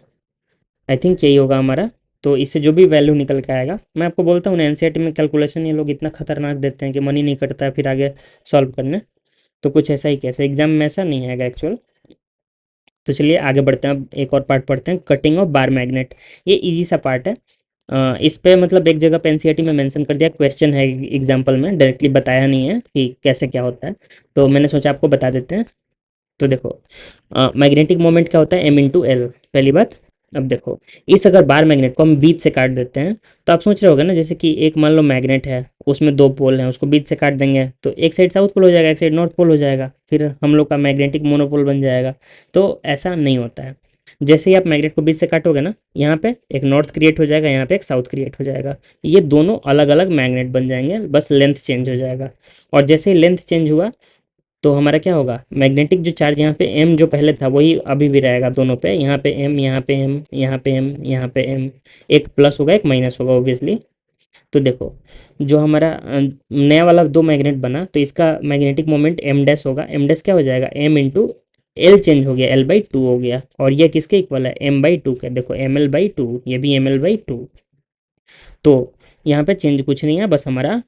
आई थिंक यही होगा हमारा. तो इससे जो भी वैल्यू निकल के आएगा, मैं आपको बोलता हूँ ना एनसीईआरटी में कैलकुलेशन ये लोग इतना खतरनाक देते हैं कि मन ही नहीं करता है फिर आगे सॉल्व करने. तो कुछ ऐसा ही, कैसे एग्जाम में ऐसा नहीं आएगा एक्चुअल. तो चलिए आगे बढ़ते हैं. अब एक और पार्ट पढ़ते हैं, कटिंग ऑफ बार मैग्नेट. ये इजी सा पार्ट है. इस पे मतलब एक जगह पे एनसीईआरटी में मेंशन कर दिया, क्वेश्चन है एग्जाम्पल में, डायरेक्टली बताया नहीं है कि कैसे क्या होता है, तो मैंने सोचा आपको बता देते हैं. तो देखो मैग्नेटिक मोमेंट क्या होता है, एम इंटू एल, पहली बात. अब देखो इस अगर बार मैग्नेट को हम बीच से काट देते हैं, तो आप सोच रहे होगे ना जैसे कि एक मान लो मैग्नेट है, उसमें दो पोल हैं, उसको बीच से काट देंगे तो एक साइड साउथ पोल हो जाएगा, एक साइड नॉर्थ पोल हो जाएगा, फिर हम लोग का मैग्नेटिक मोनोपोल बन जाएगा. तो ऐसा नहीं होता है. जैसे ही आप मैग्नेट को बीच से काटोगे ना, यहाँ पे एक नॉर्थ क्रिएट हो जाएगा, यहाँ पे एक साउथ क्रिएट हो जाएगा. ये दोनों अलग अलग मैग्नेट बन जाएंगे, बस लेंथ चेंज हो जाएगा. और जैसे ही लेंथ चेंज हुआ तो हमारा क्या होगा, मैग्नेटिक जो चार्ज यहाँ पे एम जो पहले था वही अभी भी रहेगा दोनों पे, यहाँ पे एम, यहाँ पे एम, यहाँ पे एम, यहाँ पे एम. एक प्लस होगा एक माइनस होगा ऑब्वियसली. तो देखो जो हमारा नया वाला दो मैग्नेट बना, तो इसका मैग्नेटिक मोमेंट एम डैश होगा. एम डैश क्या हो जाएगा, एम इंटू एल चेंज हो गया, एल बाई टू हो गया. और ये किसके इक्वल है, एम बाई टू के. देखो एम एल बाई टू, ये भी एम एल बाई टू. तो यहाँ पे चेंज कुछ नहीं है, बस हमारा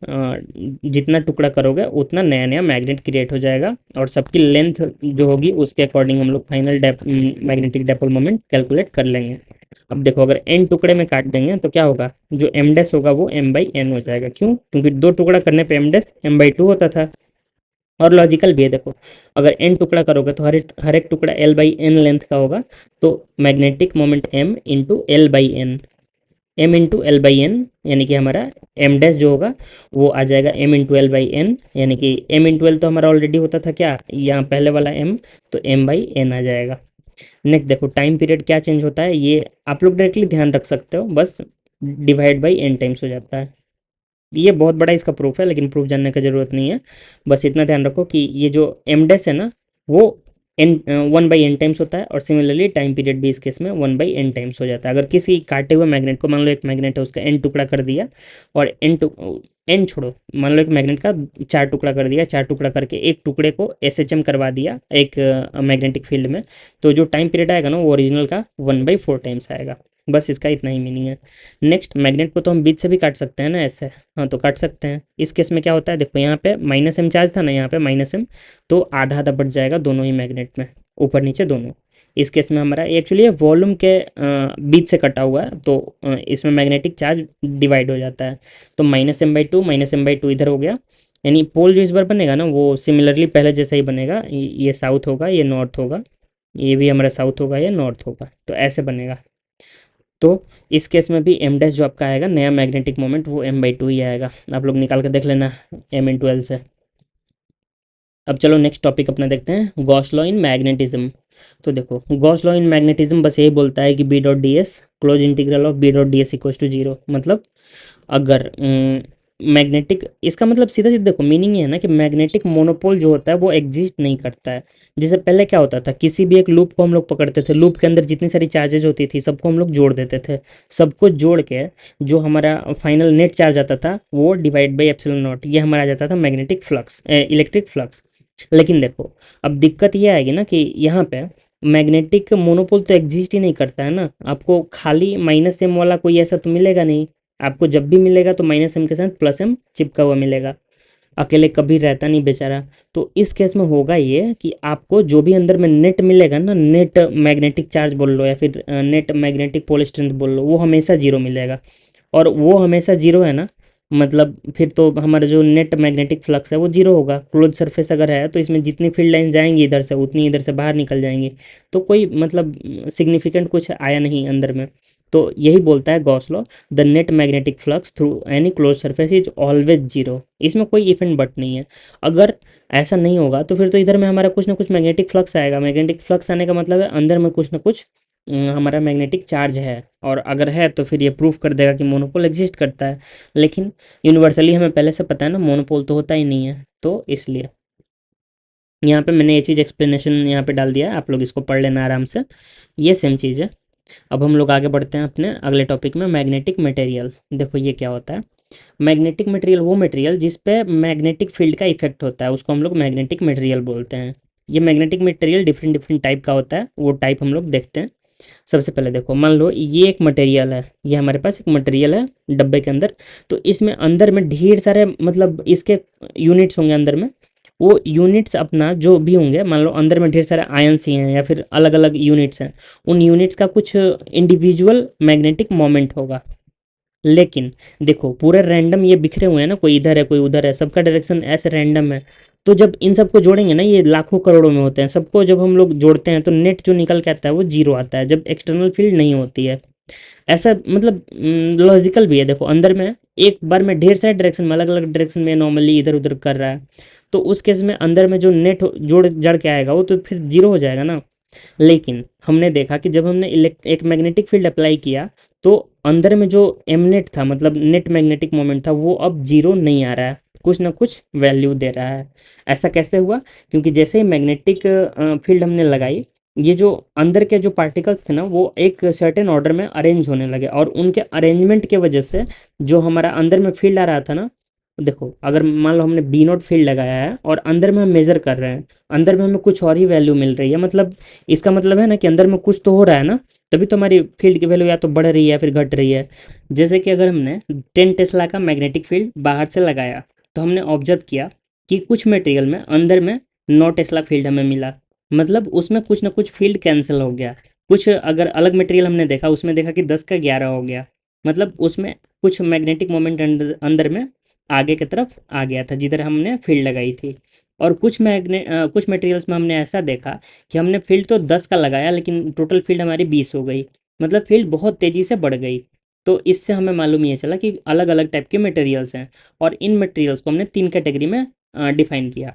जितना टुकड़ा करोगे उतना नया नया मैग्नेट क्रिएट हो जाएगा, और सबकी लेंथ जो होगी उसके अकॉर्डिंग हम लोग final magnetic dipole moment calculate कर लेंगे. अब देखो अगर एन टुकड़े में काट देंगे तो क्या होगा, जो एम डैश होगा वो एम बाई एन हो जाएगा. क्यों, क्योंकि दो टुकड़ा करने पे M dash M by two होता था. और लॉजिकल भी है, देखो अगर एन टुकड़ा करोगे तो हर एक टुकड़ा एल बाई एन लेंथ का होगा, तो magnetic moment M into L by N, M into L by N, यानी कि हमारा एम डैश जो होगा वो आ जाएगा M into L by N, यानी कि एम इंटू एल तो हमारा ऑलरेडी होता था क्या, यहाँ पहले वाला एम, तो एम बाई एन आ जाएगा. नेक्स्ट देखो टाइम पीरियड क्या चेंज होता है, ये आप लोग डायरेक्टली ध्यान रख सकते हो, बस डिवाइड बाई एन टाइम्स हो जाता है. ये बहुत बड़ा इसका प्रूफ है, लेकिन प्रूफ जानने का जरूरत नहीं है. बस इतना ध्यान रखो कि ये जो एम डैश है ना वो एन 1/n टाइम्स होता है, और सिमिलरली टाइम पीरियड भी इस केस में 1/n टाइम्स हो जाता है. अगर किसी काटे हुए मैग्नेट को, मान लो एक मैग्नेट है उसका एन टुकड़ा कर दिया, और एन छोड़ो, मान लो एक मैग्नेट का चार टुकड़ा कर दिया, चार टुकड़ा करके एक टुकड़े को एसएचएम करवा दिया एक मैग्नेटिक फील्ड में, तो जो टाइम पीरियड आएगा ना वो ओरिजिनल का 1/4 टाइम्स आएगा. बस इसका इतना ही मीनिंग है. नेक्स्ट मैग्नेट को तो हम बीच से भी काट सकते हैं ना ऐसे, हाँ तो काट सकते हैं. इस केस में क्या होता है, देखो यहाँ पे माइनस एम चार्ज था ना, यहाँ पे माइनस एम, तो आधा आधा बढ़ जाएगा दोनों ही मैग्नेट में, ऊपर नीचे दोनों. इस केस में हमारा एक्चुअली वॉल्यूम के बीच से कटा हुआ है, तो इसमें मैग्नेटिक चार्ज डिवाइड हो जाता है. तो -m/2 इधर हो गया, यानी पोल जो इस बार बनेगा ना वो सिमिलरली पहले जैसा ही बनेगा. ये साउथ होगा, ये नॉर्थ होगा, ये भी हमारा साउथ होगा, ये नॉर्थ होगा, तो ऐसे बनेगा. तो इस केस में भी एम डैश जो आपका आएगा नया मैग्नेटिक मोमेंट वो m/2 ही आएगा. आप लोग निकाल कर देख लेना एम इंटू एल से. अब चलो नेक्स्ट टॉपिक अपना देखते हैं, गॉस लॉ इन मैग्नेटिज्म। तो देखो गॉस लॉ इन मैग्नेटिज्म बस यही बोलता है कि B dot D S close integral of B dot D S equals to zero. मतलब अगर मैग्नेटिक, इसका मतलब सीधा सीधा देखो मीनिंग ये है ना कि मैग्नेटिक मोनोपोल जो होता है वो एग्जिस्ट नहीं करता है। जैसे पहले क्या होता था, किसी भी एक लूप को हम लोग पकड़ते थे, लूप के अंदर जितनी सारी चार्जेज होती थी सबको हम लोग जोड़ देते थे। सबको जोड़ के जो हमारा फाइनल नेट चार्ज आता था वो डिवाइड बाई एप्सिलॉन नॉट, ये हमारा आ जाता था मैग्नेटिक फ्लक्स, इलेक्ट्रिक फ्लक्स। लेकिन देखो अब दिक्कत ये आएगी ना कि यहाँ पे मैग्नेटिक मोनोपोल तो एग्जिस्ट ही नहीं करता है ना। आपको खाली माइनस एम वाला कोई ऐसा तो मिलेगा नहीं। आपको जब भी मिलेगा तो माइनस एम के साथ प्लस एम चिपका हुआ मिलेगा, अकेले कभी रहता नहीं बेचारा। तो इस केस में होगा ये कि आपको जो भी अंदर में नेट मिलेगा ना, नेट मैग्नेटिक चार्ज बोल लो या फिर नेट मैग्नेटिक पोल स्ट्रेंथ बोल लो, वो हमेशा जीरो मिलेगा। और वो हमेशा जीरो है ना, मतलब फिर तो हमारा जो नेट मैग्नेटिक फ्लक्स है वो जीरो होगा। क्लोज सरफेस अगर है तो इसमें जितनी फील्ड लाइन जाएंगी इधर से उतनी इधर से बाहर निकल जाएंगी। तो कोई मतलब सिग्निफिकेंट कुछ आया नहीं अंदर में। तो यही बोलता है Gauss law, the net magnetic flux through any close surface is always zero. इसमें कोई इफ एंड बट नहीं है। अगर ऐसा नहीं होगा तो फिर तो इधर में हमारा कुछ ना कुछ मैग्नेटिक फ्लक्स आएगा। मैग्नेटिक फ्लक्स आने का मतलब है अंदर में कुछ ना कुछ हमारा मैग्नेटिक चार्ज है। और अगर है तो फिर ये प्रूफ कर देगा कि मोनोपोल एग्जिस्ट करता है। लेकिन यूनिवर्सली हमें पहले से पता है ना मोनोपोल तो होता ही नहीं है, तो इसलिए यहाँ पे मैंने ये चीज़ एक्सप्लेनेशन यहाँ पे डाल दिया है, आप लोग इसको पढ़ लेना आराम से, ये सेम चीज़ है। अब हम लोग आगे बढ़ते हैं अपने अगले टॉपिक में, मैग्नेटिक मटेरियल। देखो ये क्या होता है, मैग्नेटिक मटेरियल वो मटेरियल जिस पे मैग्नेटिक फील्ड का इफेक्ट होता है उसको हम लोग मैग्नेटिक मटेरियल बोलते हैं। ये magnetic material different different type का होता है, वो टाइप हम लोग देखते हैं। सबसे पहले देखो मान लो ये एक मटेरियल है, ये हमारे पास एक मटेरियल है डब्बे के अंदर। तो इसमें अंदर में ढेर सारे मतलब इसके यूनिट्स होंगे अंदर में। वो यूनिट्स अपना जो भी होंगे, मान लो अंदर में ढेर सारे आयन्स ही हैं या फिर अलग अलग यूनिट्स हैं, उन यूनिट्स का कुछ इंडिविजुअल मैग्नेटिक मोमेंट होगा। लेकिन देखो पूरे रैंडम ये बिखरे हुए हैं ना, कोई इधर है कोई उधर है, सबका डायरेक्शन ऐसे रैंडम है। तो जब इन सबको जोड़ेंगे ना, ये लाखों करोड़ों में होते हैं, सबको जब हम लोग जोड़ते हैं तो नेट जो निकल के आता है वो जीरो आता है, जब एक्सटर्नल फील्ड नहीं होती है। ऐसा मतलब लॉजिकल भी है। देखो अंदर में एक बार में ढेर सारे डायरेक्शन में अलग अलग डायरेक्शन में नॉर्मली इधर उधर कर रहा है, तो उस केस में अंदर में जो नेट जोड़ जड़ के आएगा वो तो फिर जीरो हो जाएगा ना। लेकिन हमने देखा कि जब हमने एक मैग्नेटिक फील्ड अप्लाई किया तो अंदर में जो एमनेट था मतलब नेट मैग्नेटिक मोमेंट था वो अब जीरो नहीं आ रहा है, कुछ ना कुछ वैल्यू दे रहा है। ऐसा कैसे हुआ, क्योंकि जैसे ही मैग्नेटिक फील्ड हमने लगाई, ये जो अंदर के जो पार्टिकल्स थे ना वो एक सर्टेन ऑर्डर में अरेंज होने लगे, और उनके अरेंजमेंट के वजह से जो हमारा अंदर में फील्ड आ रहा था ना, देखो अगर मान लो हमने बी नोट फील्ड लगाया है और अंदर में हम मेजर कर रहे हैं, अंदर में हमें कुछ और ही वैल्यू मिल रही है, मतलब इसका मतलब है ना कि अंदर में कुछ तो हो रहा है ना, तभी तो हमारी फील्ड की वैल्यू या तो बढ़ रही है या फिर घट रही है। जैसे कि अगर हमने 10 टेस्ला का मैग्नेटिक फील्ड बाहर से लगाया तो हमने ऑब्जर्व किया कि कुछ मटेरियल में अंदर में 9 टेस्ला फील्ड हमें मिला, मतलब उसमें कुछ ना कुछ फील्ड कैंसिल हो गया। कुछ अगर अलग मटेरियल हमने देखा उसमें देखा कि 10 का 11 हो गया, मतलब उसमें कुछ मैग्नेटिक मोमेंट अंदर अंदर में आगे की तरफ आ गया था जिधर हमने फील्ड लगाई थी। और कुछ मटेरियल्स में हमने ऐसा देखा कि हमने फील्ड तो 10 का लगाया लेकिन टोटल फील्ड हमारी 20 हो गई, मतलब फील्ड बहुत तेज़ी से बढ़ गई। तो इससे हमें मालूम ये चला कि अलग अलग टाइप के मटेरियल्स हैं, और इन मटेरियल्स को हमने 3 कैटेगरी में डिफाइन किया।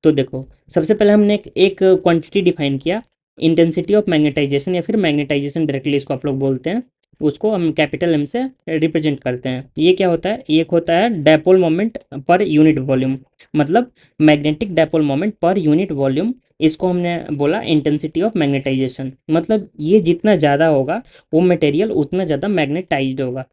तो देखो सबसे पहले हमने एक क्वांटिटी डिफाइन किया, इंटेंसिटी ऑफ मैग्नेटाइजेशन या फिर मैग्नेटाइजेशन डायरेक्टली इसको आप लोग बोलते हैं, उसको हम कैपिटल एम से रिप्रेजेंट करते हैं। ये क्या होता है, एक होता है dipole moment per unit volume, मतलब magnetic dipole moment per unit volume, इसको हमने बोला इंटेंसिटी ऑफ मैग्नेटाइजेशन। मतलब ये जितना ज़्यादा होगा वो मटेरियल उतना ज़्यादा मैग्नेटाइज्ड होगा।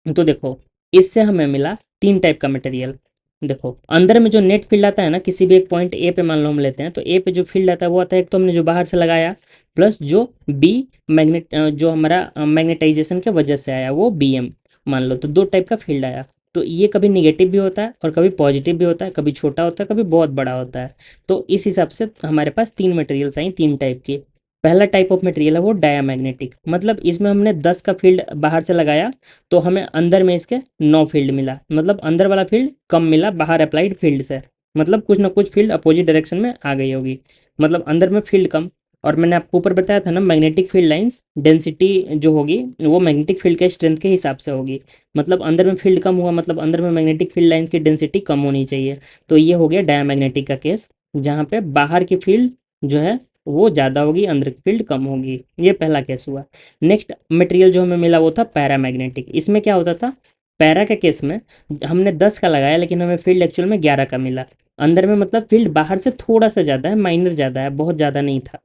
तो देखो इससे हमें मिला 3 टाइप का मटेरियल। देखो अंदर में जो नेट फील्ड आता है ना, किसी भी एक पॉइंट ए पे मान लो हम लेते हैं, तो ए पे जो फील्ड आता है वो आता है एक तो हमने जो बाहर से लगाया, प्लस जो बी मैग्नेट जो हमारा मैग्नेटाइजेशन के वजह से आया वो बी एम मान लो, तो 2 टाइप का फील्ड आया। तो ये कभी निगेटिव भी होता है और कभी पॉजिटिव भी होता है, कभी छोटा होता है कभी बहुत बड़ा होता है। तो इस हिसाब से हमारे पास 3 मटेरियल्स आई, 3 टाइप की। पहला टाइप ऑफ मटेरियल है वो डायामैग्नेटिक, मतलब इसमें हमने 10 का फील्ड बाहर से लगाया तो हमें अंदर में इसके 9 फील्ड मिला, मतलब अंदर वाला फील्ड कम मिला बाहर अप्लाइड फील्ड से, मतलब कुछ ना कुछ फील्ड अपोजिट डायरेक्शन में आ गई होगी, मतलब अंदर में फील्ड कम। और मैंने आपको ऊपर बताया था ना मैग्नेटिक फील्ड लाइंस डेंसिटी जो होगी वो मैग्नेटिक फील्ड के स्ट्रेंथ के हिसाब से होगी, मतलब अंदर में फील्ड कम हुआ मतलब अंदर में मैग्नेटिक फील्ड लाइंस की डेंसिटी कम होनी चाहिए। तो ये हो गया डायामैग्नेटिक का केस। जहाँ पे बाहर की फील्ड जो है वो ज़्यादा होगी, अंदर की फील्ड कम होगी। ये पहला केस हुआ। नेक्स्ट मटेरियल जो हमें मिला वो था पैरामैग्नेटिक। इसमें क्या होता था, पैरा के केस में हमने 10 का लगाया लेकिन हमें फील्ड एक्चुअल में 11 का मिला। अंदर में मतलब फील्ड बाहर से थोड़ा सा ज़्यादा है, माइनर ज़्यादा है, बहुत ज़्यादा नहीं था,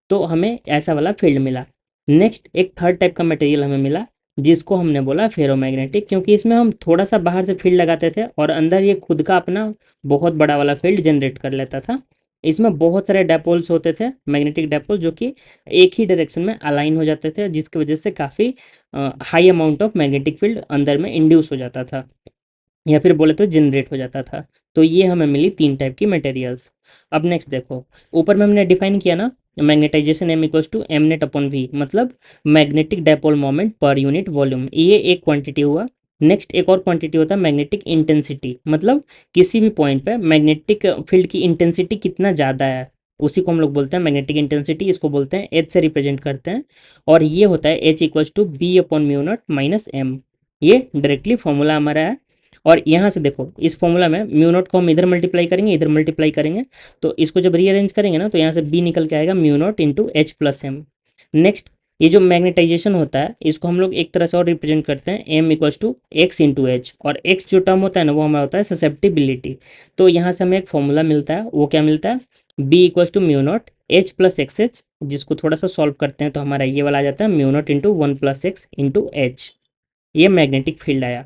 तो हमें ऐसा वाला फील्ड मिला। नेक्स्ट एक थर्ड टाइप का मटेरियल हमें मिला जिसको हमने बोला फेरोमैग्नेटिक, क्योंकि इसमें हम थोड़ा सा बाहर से फील्ड लगाते थे और अंदर ये खुद का अपना बहुत बड़ा वाला फील्ड जनरेट कर लेता था। इसमें बहुत सारे डायपोल्स होते थे, मैग्नेटिक डायपोल, जो कि एक ही डायरेक्शन में अलाइन हो जाते थे, जिसकी वजह से काफ़ी high amount of magnetic field अंदर में इंड्यूस हो जाता था, या फिर बोले तो जनरेट हो जाता था। तो ये हमें मिली 3 टाइप की मटेरियल्स। अब नेक्स्ट देखो, ऊपर में हमने डिफाइन किया ना, magnetisation M equals to M net upon V, मतलब magnetic dipole moment per unit volume, ये एक क्वांटिटी हुआ। नेक्स्ट एक और क्वांटिटी होता है मैग्नेटिक इंटेंसिटी, मतलब किसी भी पॉइंट पे मैग्नेटिक फील्ड की इंटेंसिटी कितना ज़्यादा है, उसी को हम लोग बोलते हैं मैग्नेटिक इंटेंसिटी। इसको बोलते हैं एच से रिप्रेजेंट करते हैं, और ये होता है H equals to B upon mu not minus M. ये डायरेक्टली फॉर्मूला हमारा है। और यहाँ से देखो इस फॉर्मूला में म्यू नॉट को हम इधर मल्टीप्लाई करेंगे, इधर मल्टीप्लाई करेंगे, तो इसको जब रीअरेंज करेंगे ना तो यहाँ से बी निकल के आएगा mu not into H plus M. Next ये जो मैग्नेटाइजेशन होता है इसको हम लोग एक तरह से और रिप्रेजेंट करते हैं, M equals to X into H, और एक्स जो टर्म होता है ना वो हमारा होता है ससेप्टिबिलिटी। तो यहाँ से हमें एक फॉर्मूला मिलता है, वो क्या मिलता है, B equals to mu not H plus X H, जिसको थोड़ा सा सॉल्व करते हैं तो हमारा ये वाला आ जाता है mu not into one plus x into H. ये मैग्नेटिक फील्ड आया।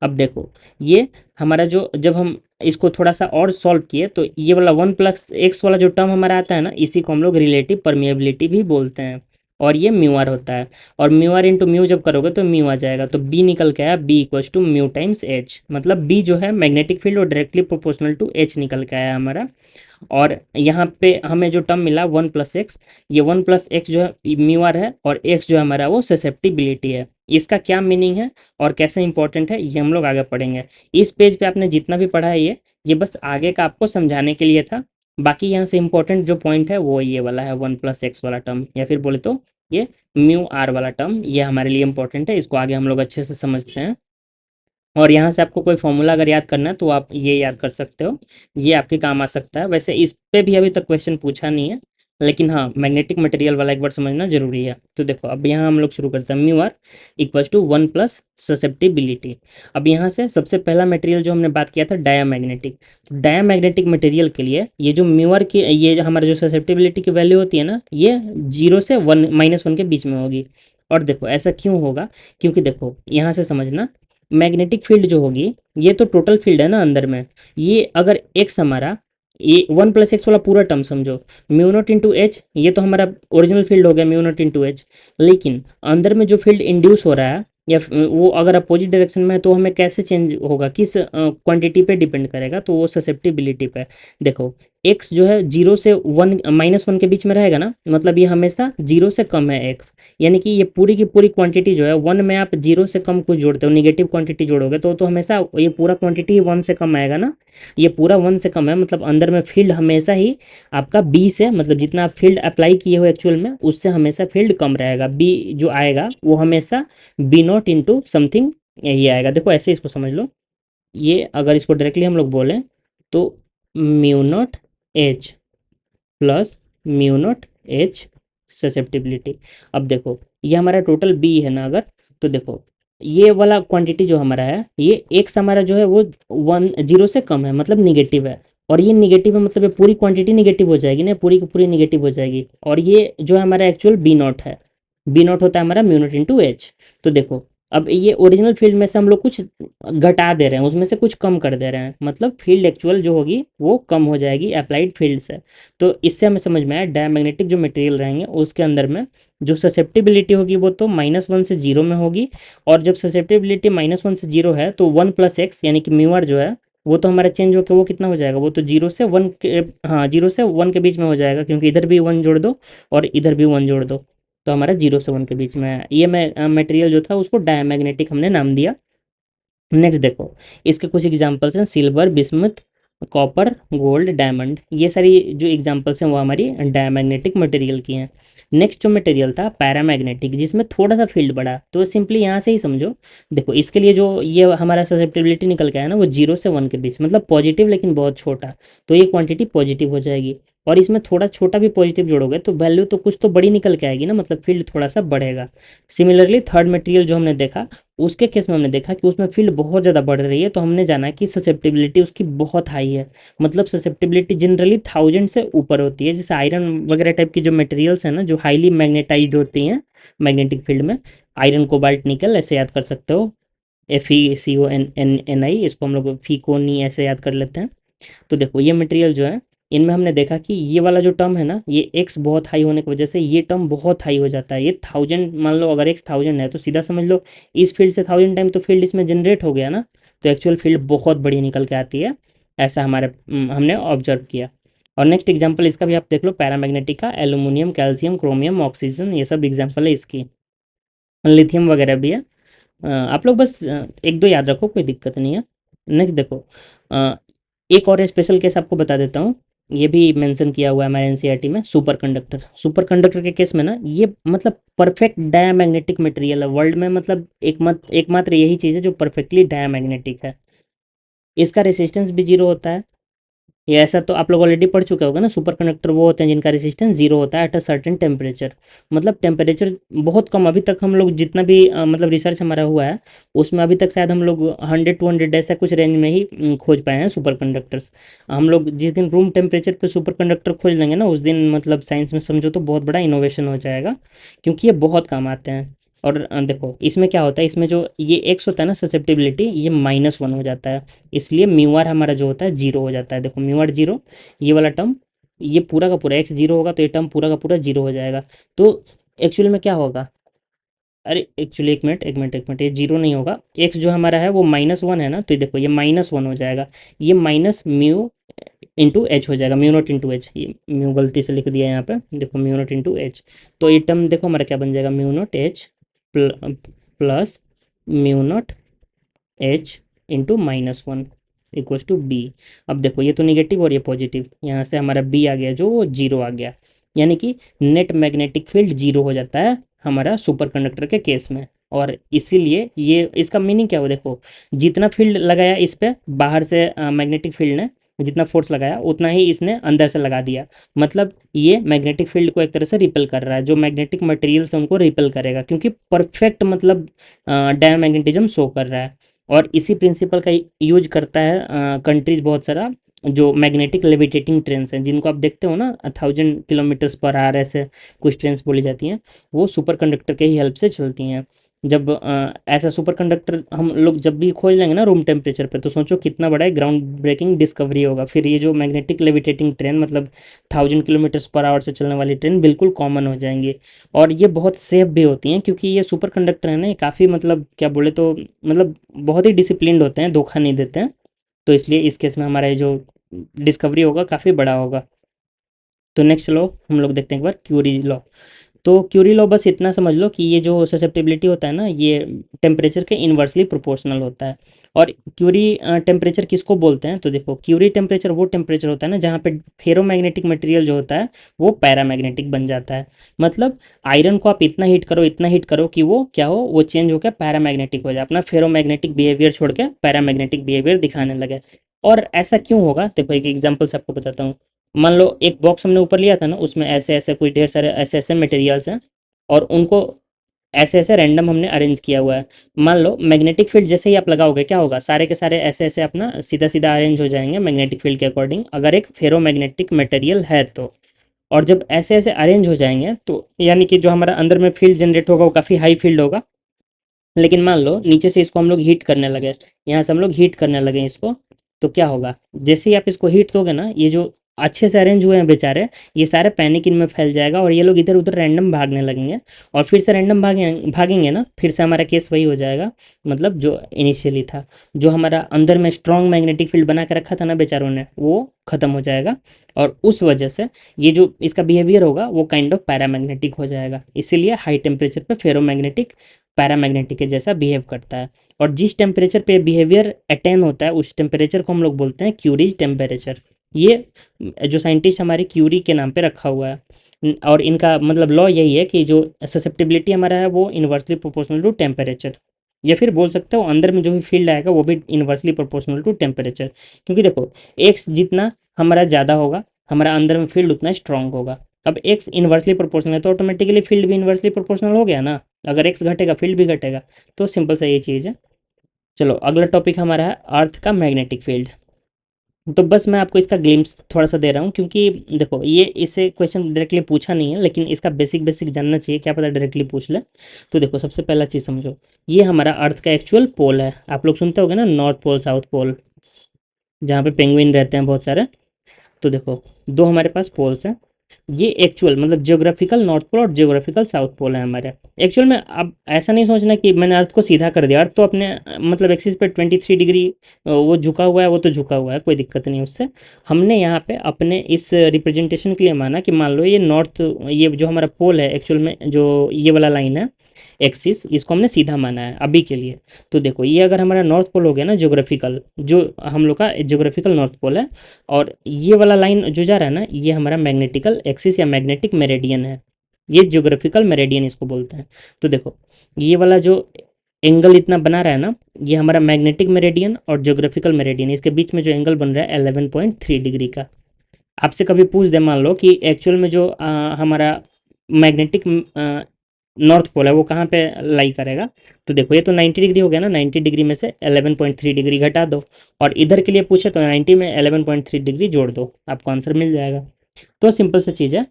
अब देखो ये हमारा जो, जब हम इसको थोड़ा सा और सॉल्व किए तो ये वाला वन प्लस एक्स वाला जो टर्म हमारा आता है ना, इसी को हम लोग रिलेटिव परमिएबिलिटी भी बोलते हैं, और ये म्यू आर होता है। और म्यू आर इंटू म्यू जब करोगे तो म्यू आ जाएगा, तो बी निकल के आया B equals to mu times H, मतलब बी जो है मैग्नेटिक फील्ड और डायरेक्टली प्रोपोर्शनल टू एच निकल के आया हमारा। और यहाँ पे हमें जो टर्म मिला वन प्लस एक्स, ये वन प्लस एक्स जो है म्यू आर है, और एक्स जो है हमारा वो ससेप्टिबिलिटी है। इसका क्या मीनिंग है और कैसे इंपॉर्टेंट है ये हम लोग आगे पढ़ेंगे। इस पेज पे आपने जितना भी पढ़ा है ये बस आगे का आपको समझाने के लिए था। बाकी यहाँ से इंपॉर्टेंट जो पॉइंट है वो ये वाला है, वन प्लस एक्स वाला टर्म, या फिर बोले तो ये म्यू आर वाला टर्म, ये हमारे लिए इंपॉर्टेंट है, इसको आगे हम लोग अच्छे से समझते हैं। और यहाँ से आपको कोई फॉर्मूला अगर याद करना है तो आप ये याद कर सकते हो, ये आपके काम आ सकता है। वैसे इस पे भी अभी तक क्वेश्चन पूछा नहीं है, लेकिन हाँ मैग्नेटिक मटेरियल वाला एक बार समझना जरूरी है। तो देखो अब यहाँ हम लोग शुरू करते हैं, mu R equals to one plus susceptibility. अब यहाँ से सबसे पहला मटेरियल जो हमने बात किया था डायामैग्नेटिक, तो डायामैग्नेटिक मटेरियल के लिए ये जो म्यू आर की, ये जो हमारा जो ससेप्टिबिलिटी की वैल्यू होती है ना, ये 0 से 1 -1 के बीच में होगी। और देखो ऐसा क्यों होगा, क्योंकि देखो यहाँ से समझना, मैग्नेटिक फील्ड जो होगी ये तो टोटल फील्ड है ना अंदर में, ये अगर एक्स हमारा, ये वन प्लस एक्स वाला पूरा टर्म समझो, म्यू नॉट इंटू एच, ये तो हमारा ओरिजिनल फील्ड हो गया म्यू नॉट इंटू एच, लेकिन अंदर में जो फील्ड इंड्यूस हो रहा है, या वो अगर अपोजिट डायरेक्शन में है तो हमें कैसे चेंज होगा, किस क्वांटिटी पे डिपेंड करेगा, तो वो ससेप्टिबिलिटी पे। देखो एक्स जो है 0 से 1 -1 के बीच में रहेगा ना, मतलब ये हमेशा 0 से कम है एक्स, यानी कि ये पूरी की पूरी क्वांटिटी जो है 1 में आप 0 से कम कुछ जोड़ते हो, निगेटिव क्वांटिटी जोड़ोगे तो हमेशा ये पूरा क्वांटिटी 1 से कम आएगा ना, ये पूरा 1 से कम है, मतलब अंदर में फील्ड हमेशा ही आपका बी से, मतलब जितना आप फील्ड अप्लाई किए हो एक्चुअल में उससे हमेशा फील्ड कम रहेगा, बी जो आएगा वो हमेशा बी नॉट इंटू समथिंग ये आएगा। देखो ऐसे इसको समझ लो, ये अगर इसको डायरेक्टली हम लोग बोलें तो mu not H plus mu not H susceptibility. अब देखो ये हमारा टोटल बी है ना अगर, तो देखो ये वाला क्वांटिटी जो हमारा है, ये एक्स हमारा जो है वो 0 से कम है, मतलब निगेटिव है, और ये निगेटिव है मतलब ये पूरी क्वांटिटी निगेटिव हो जाएगी ना, पूरी की पूरी निगेटिव हो जाएगी, और ये जो है हमारा एक्चुअल बी नॉट है, बी नॉट होता है हमारा म्यू नॉट इंटू एच। तो देखो अब ये ओरिजिनल फील्ड में से हम लोग कुछ घटा दे रहे हैं, उसमें से कुछ कम कर दे रहे हैं, मतलब फील्ड एक्चुअल जो होगी वो कम हो जाएगी अप्लाइड फील्ड से। तो इससे हमें समझ में आया डायमैग्नेटिक जो मटेरियल रहेंगे उसके अंदर में जो ससेप्टिबिलिटी होगी वो तो -1 से 0 में होगी, और जब ससेप्टिबिलिटी -1 से 0 है तो वन प्लस एक्स यानी कि म्यू आर जो है वो तो हमारा चेंज होकर वो कितना हो जाएगा, वो तो 0 से 1 के, हाँ 0 से 1 के बीच में हो जाएगा, क्योंकि इधर भी 1 जोड़ दो और इधर भी 1 जोड़ दो, तो हमारा 0 से 1 के बीच में है। ये मटेरियल जो था उसको डायमैग्नेटिक हमने नाम दिया। नेक्स्ट देखो इसके कुछ एग्जांपल्स हैं, silver, bismuth, copper, gold, diamond, ये सारी जो एग्जांपल्स हैं वो हमारी डायमैग्नेटिक मटेरियल की हैं। नेक्स्ट जो मटेरियल था पैरामैग्नेटिक, जिसमें थोड़ा सा फील्ड बढ़ा, तो सिंपली यहाँ से ही समझो। देखो इसके लिए जो ये हमारा ससेप्टिबिलिटी निकल के आया ना, वो 0 से 1 के बीच, मतलब पॉजिटिव लेकिन बहुत छोटा, तो ये क्वांटिटी पॉजिटिव हो जाएगी। और इसमें थोड़ा छोटा भी पॉजिटिव जोड़ोगे तो वैल्यू तो कुछ तो बड़ी निकल के आएगी ना, मतलब फील्ड थोड़ा सा बढ़ेगा। सिमिलरली थर्ड मटेरियल जो हमने देखा, उसके केस में हमने देखा कि उसमें फील्ड बहुत ज़्यादा बढ़ रही है, तो हमने जाना कि ससेप्टिबिलिटी उसकी बहुत हाई है। मतलब ससेप्टिबिलिटी जनरली 1000 से ऊपर होती है। जैसे आयरन वगैरह टाइप की जो मटेरियल्स हैं ना, जो हाईली मैग्नेटाइज्ड होती हैं मैग्नेटिक फील्ड में, आयरन, कोबाल्ट, निकल, ऐसे याद कर सकते हो। FeCO इसको हम लोग फीकोनी ऐसे याद कर लेते हैं। तो देखो ये मटेरियल जो है, इनमें हमने देखा कि ये वाला जो टर्म है ना, ये एक्स बहुत हाई होने की वजह से ये टर्म बहुत हाई हो जाता है। ये 1000, मान लो अगर एक्स 1000 है तो सीधा समझ लो इस फील्ड से 1000 टाइम तो फील्ड इसमें जनरेट हो गया ना, तो एक्चुअल फील्ड बहुत बड़ी निकल के आती है। ऐसा हमने ऑब्जर्व किया। और नेक्स्ट एग्जाम्पल इसका भी आप देख लो, पैरामैग्नेटिक का एल्यूमिनियम, कैल्शियम, क्रोमियम, ऑक्सीजन, ये सब एग्जाम्पल है इसकी। लिथियम वगैरह भी है। आप लोग बस एक दो याद रखो, कोई दिक्कत नहीं है। नेक्स्ट देखो, अ, एक और स्पेशल केस आपको बता देता हूँ। ये भी मेंशन किया हुआ है हमारे एनसीईआरटी में, सुपर कंडक्टर। सुपर कंडक्टर के केस में ना, ये मतलब परफेक्ट डायमैग्नेटिक मटेरियल है वर्ल्ड में, मतलब एकमात्र यही चीज़ है जो परफेक्टली डायमैग्नेटिक है। इसका रेसिस्टेंस भी जीरो होता है। ये ऐसा तो आप लोग ऑलरेडी पढ़ चुके होगे ना, सुपर कंडक्टर वो होते हैं जिनका रेजिस्टेंस जीरो होता है एट अ सर्टेन टेम्परेचर। मतलब टेम्परेचर बहुत कम, अभी तक हम लोग जितना भी मतलब रिसर्च हमारा हुआ है, उसमें अभी तक शायद हम लोग 100 to 100 ऐसा कुछ रेंज में ही खोज पाए हैं सुपर कंडक्टर्स। हम लोग जिस दिन रूम टेम्परेचर पे सुपर कंडक्टर खोज लेंगे ना, उस दिन मतलब साइंस में समझो तो बहुत बड़ा इनोवेशन हो जाएगा, क्योंकि ये बहुत काम आते हैं। और देखो इसमें क्या होता है, इसमें जो ये एक्स होता है ना ससेप्टिबिलिटी, ये -1 हो जाता है। इसलिए म्यू आर हमारा जो होता है जीरो हो जाता है। देखो म्यू आर जीरो, ये वाला टर्म, ये पूरा का पूरा एक्स जीरो होगा तो ये टर्म पूरा का पूरा जीरो हो जाएगा। तो एक्चुअली में क्या होगा, अरे एक्चुअली एक मिनट, ये जीरो नहीं होगा। एक्स जो हमारा है वो -1 है ना, तो ये देखो ये -1 हो जाएगा। ये माइनस म्यू इंटू एच हो जाएगा, म्यू नॉट इंटू एच। ये म्यू गलती से लिख दिया है यहाँ पे, देखो म्यू नॉट इंटू एच। तो ये टर्म देखो हमारा क्या बन जाएगा, mu not H plus mu not H into -1 equals to B. अब देखो ये तो निगेटिव और ये पॉजिटिव, यहाँ से हमारा बी आ गया जो जीरो आ गया। यानी कि नेट मैग्नेटिक फील्ड जीरो हो जाता है हमारा सुपर कंडक्टर के केस में। और इसीलिए ये इसका मीनिंग क्या हो, देखो जितना फील्ड लगाया इस पे बाहर से मैग्नेटिक फील्ड ने, जितना फोर्स लगाया उतना ही इसने अंदर से लगा दिया। मतलब ये मैग्नेटिक फील्ड को एक तरह से रिपेल कर रहा है, जो मैग्नेटिक मटेरियल से उनको रिपेल करेगा, क्योंकि परफेक्ट मतलब डायमैग्नेटिज्म शो कर रहा है। और इसी प्रिंसिपल का यूज करता है कंट्रीज बहुत सारा, जो मैग्नेटिक लेविटेटिंग ट्रेन्स हैं जिनको आप देखते हो ना 1000 km/h ऐसे कुछ ट्रेन्स बोली जाती हैं, वो सुपर कंडक्टर के ही हेल्प से चलती हैं। जब ऐसा सुपर कंडक्टर हम लोग जब भी खोज लेंगे ना रूम टेम्परेचर पे, तो सोचो कितना बड़ा है ग्राउंड ब्रेकिंग डिस्कवरी होगा। फिर ये जो मैग्नेटिक लेविटेटिंग ट्रेन, मतलब 1000 km/h से चलने वाली ट्रेन बिल्कुल कॉमन हो जाएंगी। और ये बहुत सेफ भी होती हैं, क्योंकि ये सुपर कंडक्टर है ना, ये काफ़ी मतलब क्या बोले तो मतलब बहुत ही डिसिप्लिन्ड होते हैं, धोखा नहीं देते हैं। तो इसलिए इस केस में हमारा ये जो डिस्कवरी होगा काफ़ी बड़ा होगा। तो नेक्स्ट लॉ हम लोग देखते हैं एक बार, क्यूरी लॉ। तो क्यूरी लॉ बस इतना समझ लो कि ये जो ससेप्टिबिलिटी होता है ना, ये टेम्परेचर के इन्वर्सली प्रोपोर्शनल होता है। और क्यूरी टेम्परेचर किसको बोलते हैं, तो देखो क्यूरी टेम्परेचर वो टेम्परेचर होता है ना जहाँ पे फेरोमैग्नेटिक मटेरियल जो होता है वो पैरामैग्नेटिक बन जाता है। मतलब आयरन को आप इतना हीट करो कि वो क्या हो, वो चेंज होकर पैरामैग्नेटिक हो जाए, अपना फेरोमैग्नेटिक बिहेवियर छोड़ के पैरामैग्नेटिक बिहेवियर दिखाने लगे। और ऐसा क्यों होगा, देखो एक एग्जाम्पल से आपको बताता हूँ। मान लो एक बॉक्स हमने ऊपर लिया था ना, उसमें ऐसे ऐसे कुछ ढेर सारे ऐसे ऐसे मटेरियल्स हैं, और उनको ऐसे ऐसे रैंडम हमने अरेंज किया हुआ है। मान लो मैग्नेटिक फील्ड जैसे ही आप लगाओगे क्या होगा, सारे के सारे ऐसे ऐसे अपना सीधा सीधा अरेंज हो जाएंगे मैग्नेटिक फील्ड के अकॉर्डिंग, अगर एक फेरोमैग्नेटिक मटेरियल है तो। और जब ऐसे ऐसे अरेंज हो जाएंगे तो यानी कि जो हमारा अंदर में फील्ड जनरेट होगा वो काफ़ी हाई फील्ड होगा। लेकिन मान लो नीचे से इसको हम लोग हीट करने लगे, यहाँ से हम लोग हीट करने लगे इसको, तो क्या होगा, जैसे ही आप इसको हीट दोगे ना, ये जो अच्छे से अरेंज हुए हैं बेचारे, ये सारे पैनिक इनमें फैल जाएगा और ये लोग इधर उधर रैंडम भागने लगेंगे। और फिर से रैंडम भागेंगे ना, फिर से हमारा केस वही हो जाएगा, मतलब जो इनिशियली था, जो हमारा अंदर में स्ट्रॉन्ग मैग्नेटिक फील्ड बना के रखा था ना बेचारों ने, वो खत्म हो जाएगा। और उस वजह से ये जो इसका बिहेवियर होगा वो काइंड ऑफ पैरामैग्नेटिक हो जाएगा। इसीलिए हाई टेम्परेचर पे फेरोमैग्नेटिक पैरामैग्नेटिक के जैसा बिहेव करता है। और जिस टेम्परेचर पे बिहेवियर अटेन होता है उस टेम्परेचर को हम लोग बोलते हैं क्यूरीज टेम्परेचर। ये जो साइंटिस्ट हमारे क्यूरी के नाम पे रखा हुआ है। और इनका मतलब लॉ यही है कि जो ससेप्टिबिलिटी हमारा है वो इन्वर्सली प्रोपोर्शनल टू टेम्परेचर, या फिर बोल सकते हो अंदर में जो भी फील्ड आएगा वो भी इन्वर्सली प्रोपोर्शनल टू टेम्परेचर। क्योंकि देखो एक्स जितना हमारा ज़्यादा होगा हमारा अंदर में फील्ड उतना स्ट्रांग होगा। अब एक्स इन्वर्सली प्रोपोर्शनल है तो ऑटोमेटिकली फील्ड भी इन्वर्सली प्रोपोर्शनल हो गया ना। अगर एक्स घटेगा फील्ड भी घटेगा। तो सिंपल सा ये चीज़ है। चलो अगला टॉपिक हमारा है अर्थ का मैग्नेटिक फील्ड। तो बस मैं आपको इसका ग्लिम्स थोड़ा सा दे रहा हूँ क्योंकि देखो ये इससे क्वेश्चन डायरेक्टली पूछा नहीं है लेकिन इसका बेसिक बेसिक जानना चाहिए, क्या पता डायरेक्टली पूछ ले। तो देखो सबसे पहला चीज़ समझो, ये हमारा अर्थ का एक्चुअल पोल है। आप लोग सुनते होगे ना नॉर्थ पोल साउथ पोल, जहाँ पे पेंगुइन रहते हैं बहुत सारे। तो देखो दो हमारे पास पोल्स हैं। ये एक्चुअल मतलब ज्योग्राफिकल नॉर्थ पोल और ज्योग्राफिकल साउथ पोल है हमारे। एक्चुअल में अब ऐसा नहीं सोचना कि मैंने अर्थ को सीधा कर दिया। अर्थ तो अपने मतलब एक्सिस पे 23 डिग्री वो झुका हुआ है, वो तो झुका हुआ है, कोई दिक्कत नहीं उससे। हमने यहाँ पे अपने इस रिप्रेजेंटेशन के लिए माना कि मान लो ये नॉर्थ, ये जो हमारा पोल है एक्चुअल में जो ये वाला लाइन है एक्सिस, इसको हमने सीधा माना है अभी के लिए। तो देखो ये अगर हमारा नॉर्थ पोल हो गया ना ज्योग्राफिकल, जो हम लोग का ज्योग्राफिकल नॉर्थ पोल है, और ये वाला लाइन जो जा रहा है ना ये हमारा मैग्नेटिकल एक्सिस या मैग्नेटिक मेरेडियन है। ये ज्योग्राफिकल मेरेडियन इसको बोलते हैं। तो देखो ये वाला जो एंगल इतना बना रहा है ना, ये हमारा मैग्नेटिक मेरेडियन और ज्योग्राफिकल मेरेडियन, इसके बीच में जो एंगल बन रहा है 11.3 डिग्री का। आपसे कभी पूछ दे मान लो कि एक्चुअल में जो हमारा मैग्नेटिक नॉर्थ पोल है वो कहाँ पे लाई करेगा। तो देखो ये तो 90 डिग्री हो गया ना, 90 डिग्री में से 11.3 डिग्री घटा दो, और इधर के लिए पूछे तो 90 में 11.3 डिग्री जोड़ दो, आपको आंसर मिल जाएगा। तो सिंपल सा चीज़ है।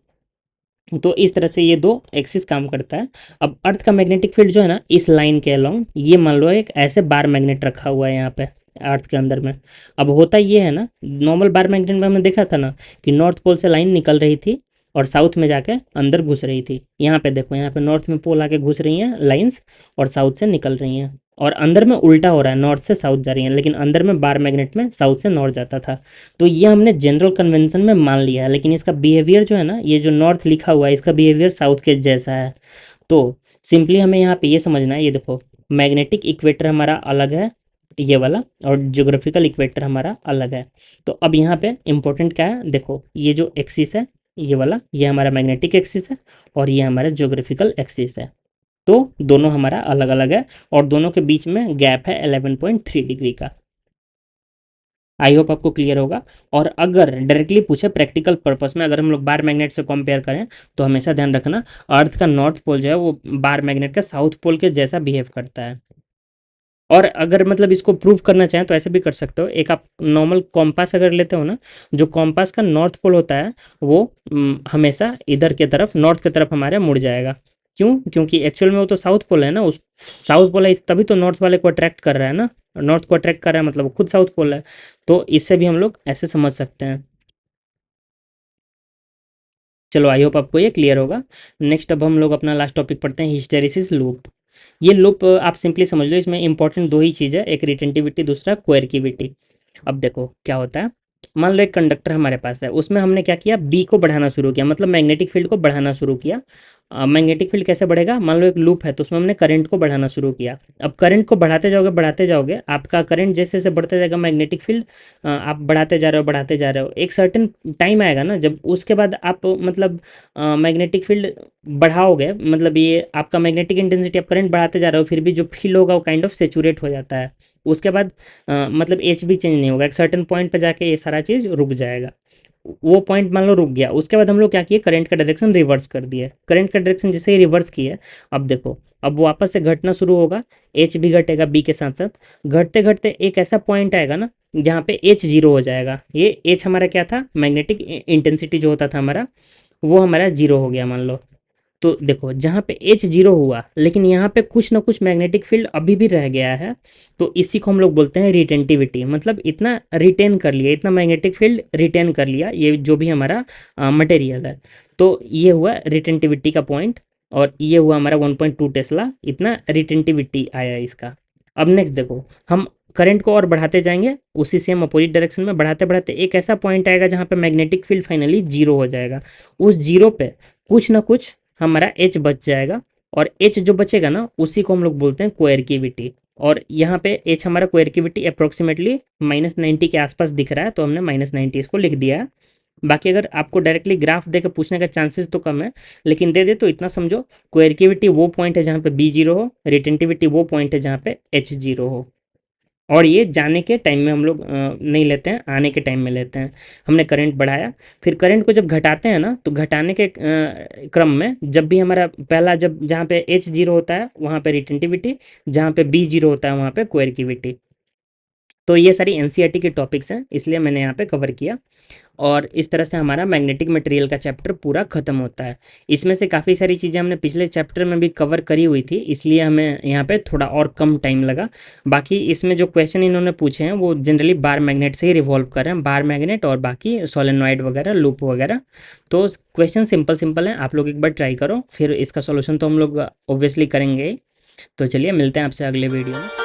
तो इस तरह से ये दो एक्सिस काम करता है। अब अर्थ का मैग्नेटिक फील्ड जो है ना इस लाइन के अलोंग, ये मान लो एक ऐसे बार मैग्नेट रखा हुआ है यहाँ पे अर्थ के अंदर में। अब होता ये है ना, नॉर्मल बार मैग्नेट में हमने देखा था ना कि नॉर्थ पोल से लाइन निकल रही थी और साउथ में जाके अंदर घुस रही थी। यहाँ पे देखो यहाँ पे नॉर्थ में पोल आके घुस रही हैं लाइंस, और साउथ से निकल रही हैं। और अंदर में उल्टा हो रहा है, नॉर्थ से साउथ जा रही है, लेकिन अंदर में बार मैग्नेट में साउथ से नॉर्थ जाता था। तो ये हमने जनरल कन्वेंशन में मान लिया है, लेकिन इसका बिहेवियर जो है ना, ये जो नॉर्थ लिखा हुआ है इसका बिहेवियर साउथ के जैसा है। तो सिंपली हमें यहाँ पे ये समझना है, ये देखो मैग्नेटिक इक्वेटर हमारा अलग है ये वाला, और ज्योग्राफिकल इक्वेटर हमारा अलग है। तो अब यहाँ पे इंपॉर्टेंट क्या है, देखो ये जो एक्सिस है ये वाला, ये हमारा मैग्नेटिक एक्सिस है और ये हमारा ज्योग्राफिकल एक्सिस है। तो दोनों हमारा अलग अलग है और दोनों के बीच में गैप है 11.3 डिग्री का। आई होप आपको क्लियर होगा। और अगर डायरेक्टली पूछे प्रैक्टिकल पर्पस में, अगर हम लोग बार मैग्नेट से कंपेयर करें तो हमेशा ध्यान रखना अर्थ का नॉर्थ पोल जो है वो बार मैग्नेट का साउथ पोल के जैसा बिहेव करता है। और अगर मतलब इसको प्रूव करना चाहें तो ऐसे भी कर सकते हो, एक आप नॉर्मल कॉम्पास अगर लेते हो ना, जो कॉम्पास का नॉर्थ पोल होता है वो हमेशा इधर के तरफ नॉर्थ की तरफ हमारे मुड़ जाएगा। क्यों? क्योंकि एक्चुअल में वो तो साउथ पोल है ना, उस साउथ पोल है तभी तो नॉर्थ वाले को अट्रैक्ट कर रहा है ना। नॉर्थ को अट्रैक्ट कर रहा है मतलब वो खुद साउथ पोल है। तो इससे भी हम लोग ऐसे समझ सकते हैं। चलो आई होप आपको ये क्लियर होगा। नेक्स्ट अब हम लोग अपना लास्ट टॉपिक पढ़ते हैं, हिस्टेरिसिस लूप। ये लूप आप सिंपली समझ लो, इसमें इंपॉर्टेंट दो ही चीज़ है, एक रिटेंटिविटी दूसरा कोएरकिविटी। अब देखो क्या होता है, मान लो एक कंडक्टर हमारे पास है, उसमें हमने क्या किया, बी को बढ़ाना शुरू किया, मतलब मैग्नेटिक फील्ड को बढ़ाना शुरू किया। मैग्नेटिक फील्ड कैसे बढ़ेगा, मान लो एक लूप है तो उसमें हमने करंट को बढ़ाना शुरू किया। अब करंट को बढ़ाते जाओगे आपका करंट जैसे जैसे बढ़ते जाएगा मैग्नेटिक फील्ड आप बढ़ाते जा रहे हो बढ़ाते जा रहे हो, एक सर्टेन टाइम आएगा ना जब उसके बाद आप मतलब मैग्नेटिक फील्ड बढ़ाओगे, मतलब ये आपका मैग्नेटिक इंटेंसिटी आप करंट बढ़ाते जा रहे हो, फिर भी जो फील्ड होगा वो काइंड ऑफ सेचुरेट हो जाता है। उसके बाद मतलब एच भी चेंज नहीं होगा, एक सर्टेन पॉइंट पे जाके ये सारा चीज़ रुक जाएगा। वो पॉइंट मान लो रुक गया, उसके बाद हम लोग क्या किए, करंट का डायरेक्शन रिवर्स कर दिए। करंट का डायरेक्शन जैसे ही रिवर्स किए, अब देखो अब वो वापस से घटना शुरू होगा, एच भी घटेगा बी के साथ साथ। घटते घटते एक ऐसा पॉइंट आएगा ना जहाँ पे एच जीरो हो जाएगा। ये एच हमारा क्या था, मैग्नेटिक इंटेंसिटी जो होता था हमारा, वो हमारा जीरो हो गया मान लो। तो देखो जहाँ पे एच जीरो हुआ लेकिन यहाँ पे कुछ ना कुछ मैग्नेटिक फील्ड अभी भी रह गया है, तो इसी को हम लोग बोलते हैं रिटेंटिविटी। मतलब इतना रिटेन कर लिया, इतना मैग्नेटिक फील्ड रिटेन कर लिया ये जो भी हमारा मटेरियल है। तो ये हुआ रिटेंटिविटी का पॉइंट, और ये हुआ हमारा 1.2 टेस्ला, इतना रिटेंटिविटी आया इसका। अब नेक्स्ट देखो, हम करंट को और बढ़ाते जाएंगे उसी सेम अपोजिट डायरेक्शन में, बढ़ाते बढ़ाते एक ऐसा पॉइंट आएगा जहाँ पे मैग्नेटिक फील्ड फाइनली जीरो हो जाएगा। उस जीरो पे कुछ ना कुछ हमारा एच बच जाएगा, और एच जो बचेगा ना उसी को हम लोग बोलते हैं कोएर्किविटी। और यहाँ पे एच हमारा कोएर्किविटी अप्रोक्सीमेटली -90 के आसपास दिख रहा है, तो हमने -90 इसको लिख दिया है। बाकी अगर आपको डायरेक्टली ग्राफ देकर पूछने का चांसेस तो कम है, लेकिन दे दे तो इतना समझो, कोएर्किविटी वो पॉइंट है जहाँ पे बी जीरो हो, रिटेंटिविटी वो पॉइंट है जहाँ पे एच जीरो हो। और ये जाने के टाइम में हम लोग नहीं लेते हैं, आने के टाइम में लेते हैं। हमने करंट बढ़ाया, फिर करंट को जब घटाते हैं ना, तो घटाने के क्रम में जब भी हमारा पहला, जब जहाँ पे एच जीरो होता है वहाँ पे रिटेंटिविटी, जहाँ पे बी जीरो होता है वहाँ पे कोएर्किविटी। तो ये सारी एनसीईआरटी के टॉपिक्स हैं, इसलिए मैंने यहाँ पे कवर किया। और इस तरह से हमारा मैग्नेटिक मटेरियल का चैप्टर पूरा खत्म होता है। इसमें से काफ़ी सारी चीज़ें हमने पिछले चैप्टर में भी कवर करी हुई थी, इसलिए हमें यहाँ पे थोड़ा और कम टाइम लगा। बाकी इसमें जो क्वेश्चन इन्होंने पूछे हैं वो जनरली बार मैग्नेट से ही रिवॉल्व कर रहे हैं, बार मैग्नेट और बाकी सोलेनॉइड वगैरह, लूप वगैरह। तो क्वेश्चन सिंपल सिंपल हैं, आप लोग एक बार ट्राई करो, फिर इसका सोल्यूशन तो हम लोग ऑब्वियसली करेंगे ही। तो चलिए मिलते हैं आपसे अगले वीडियो में।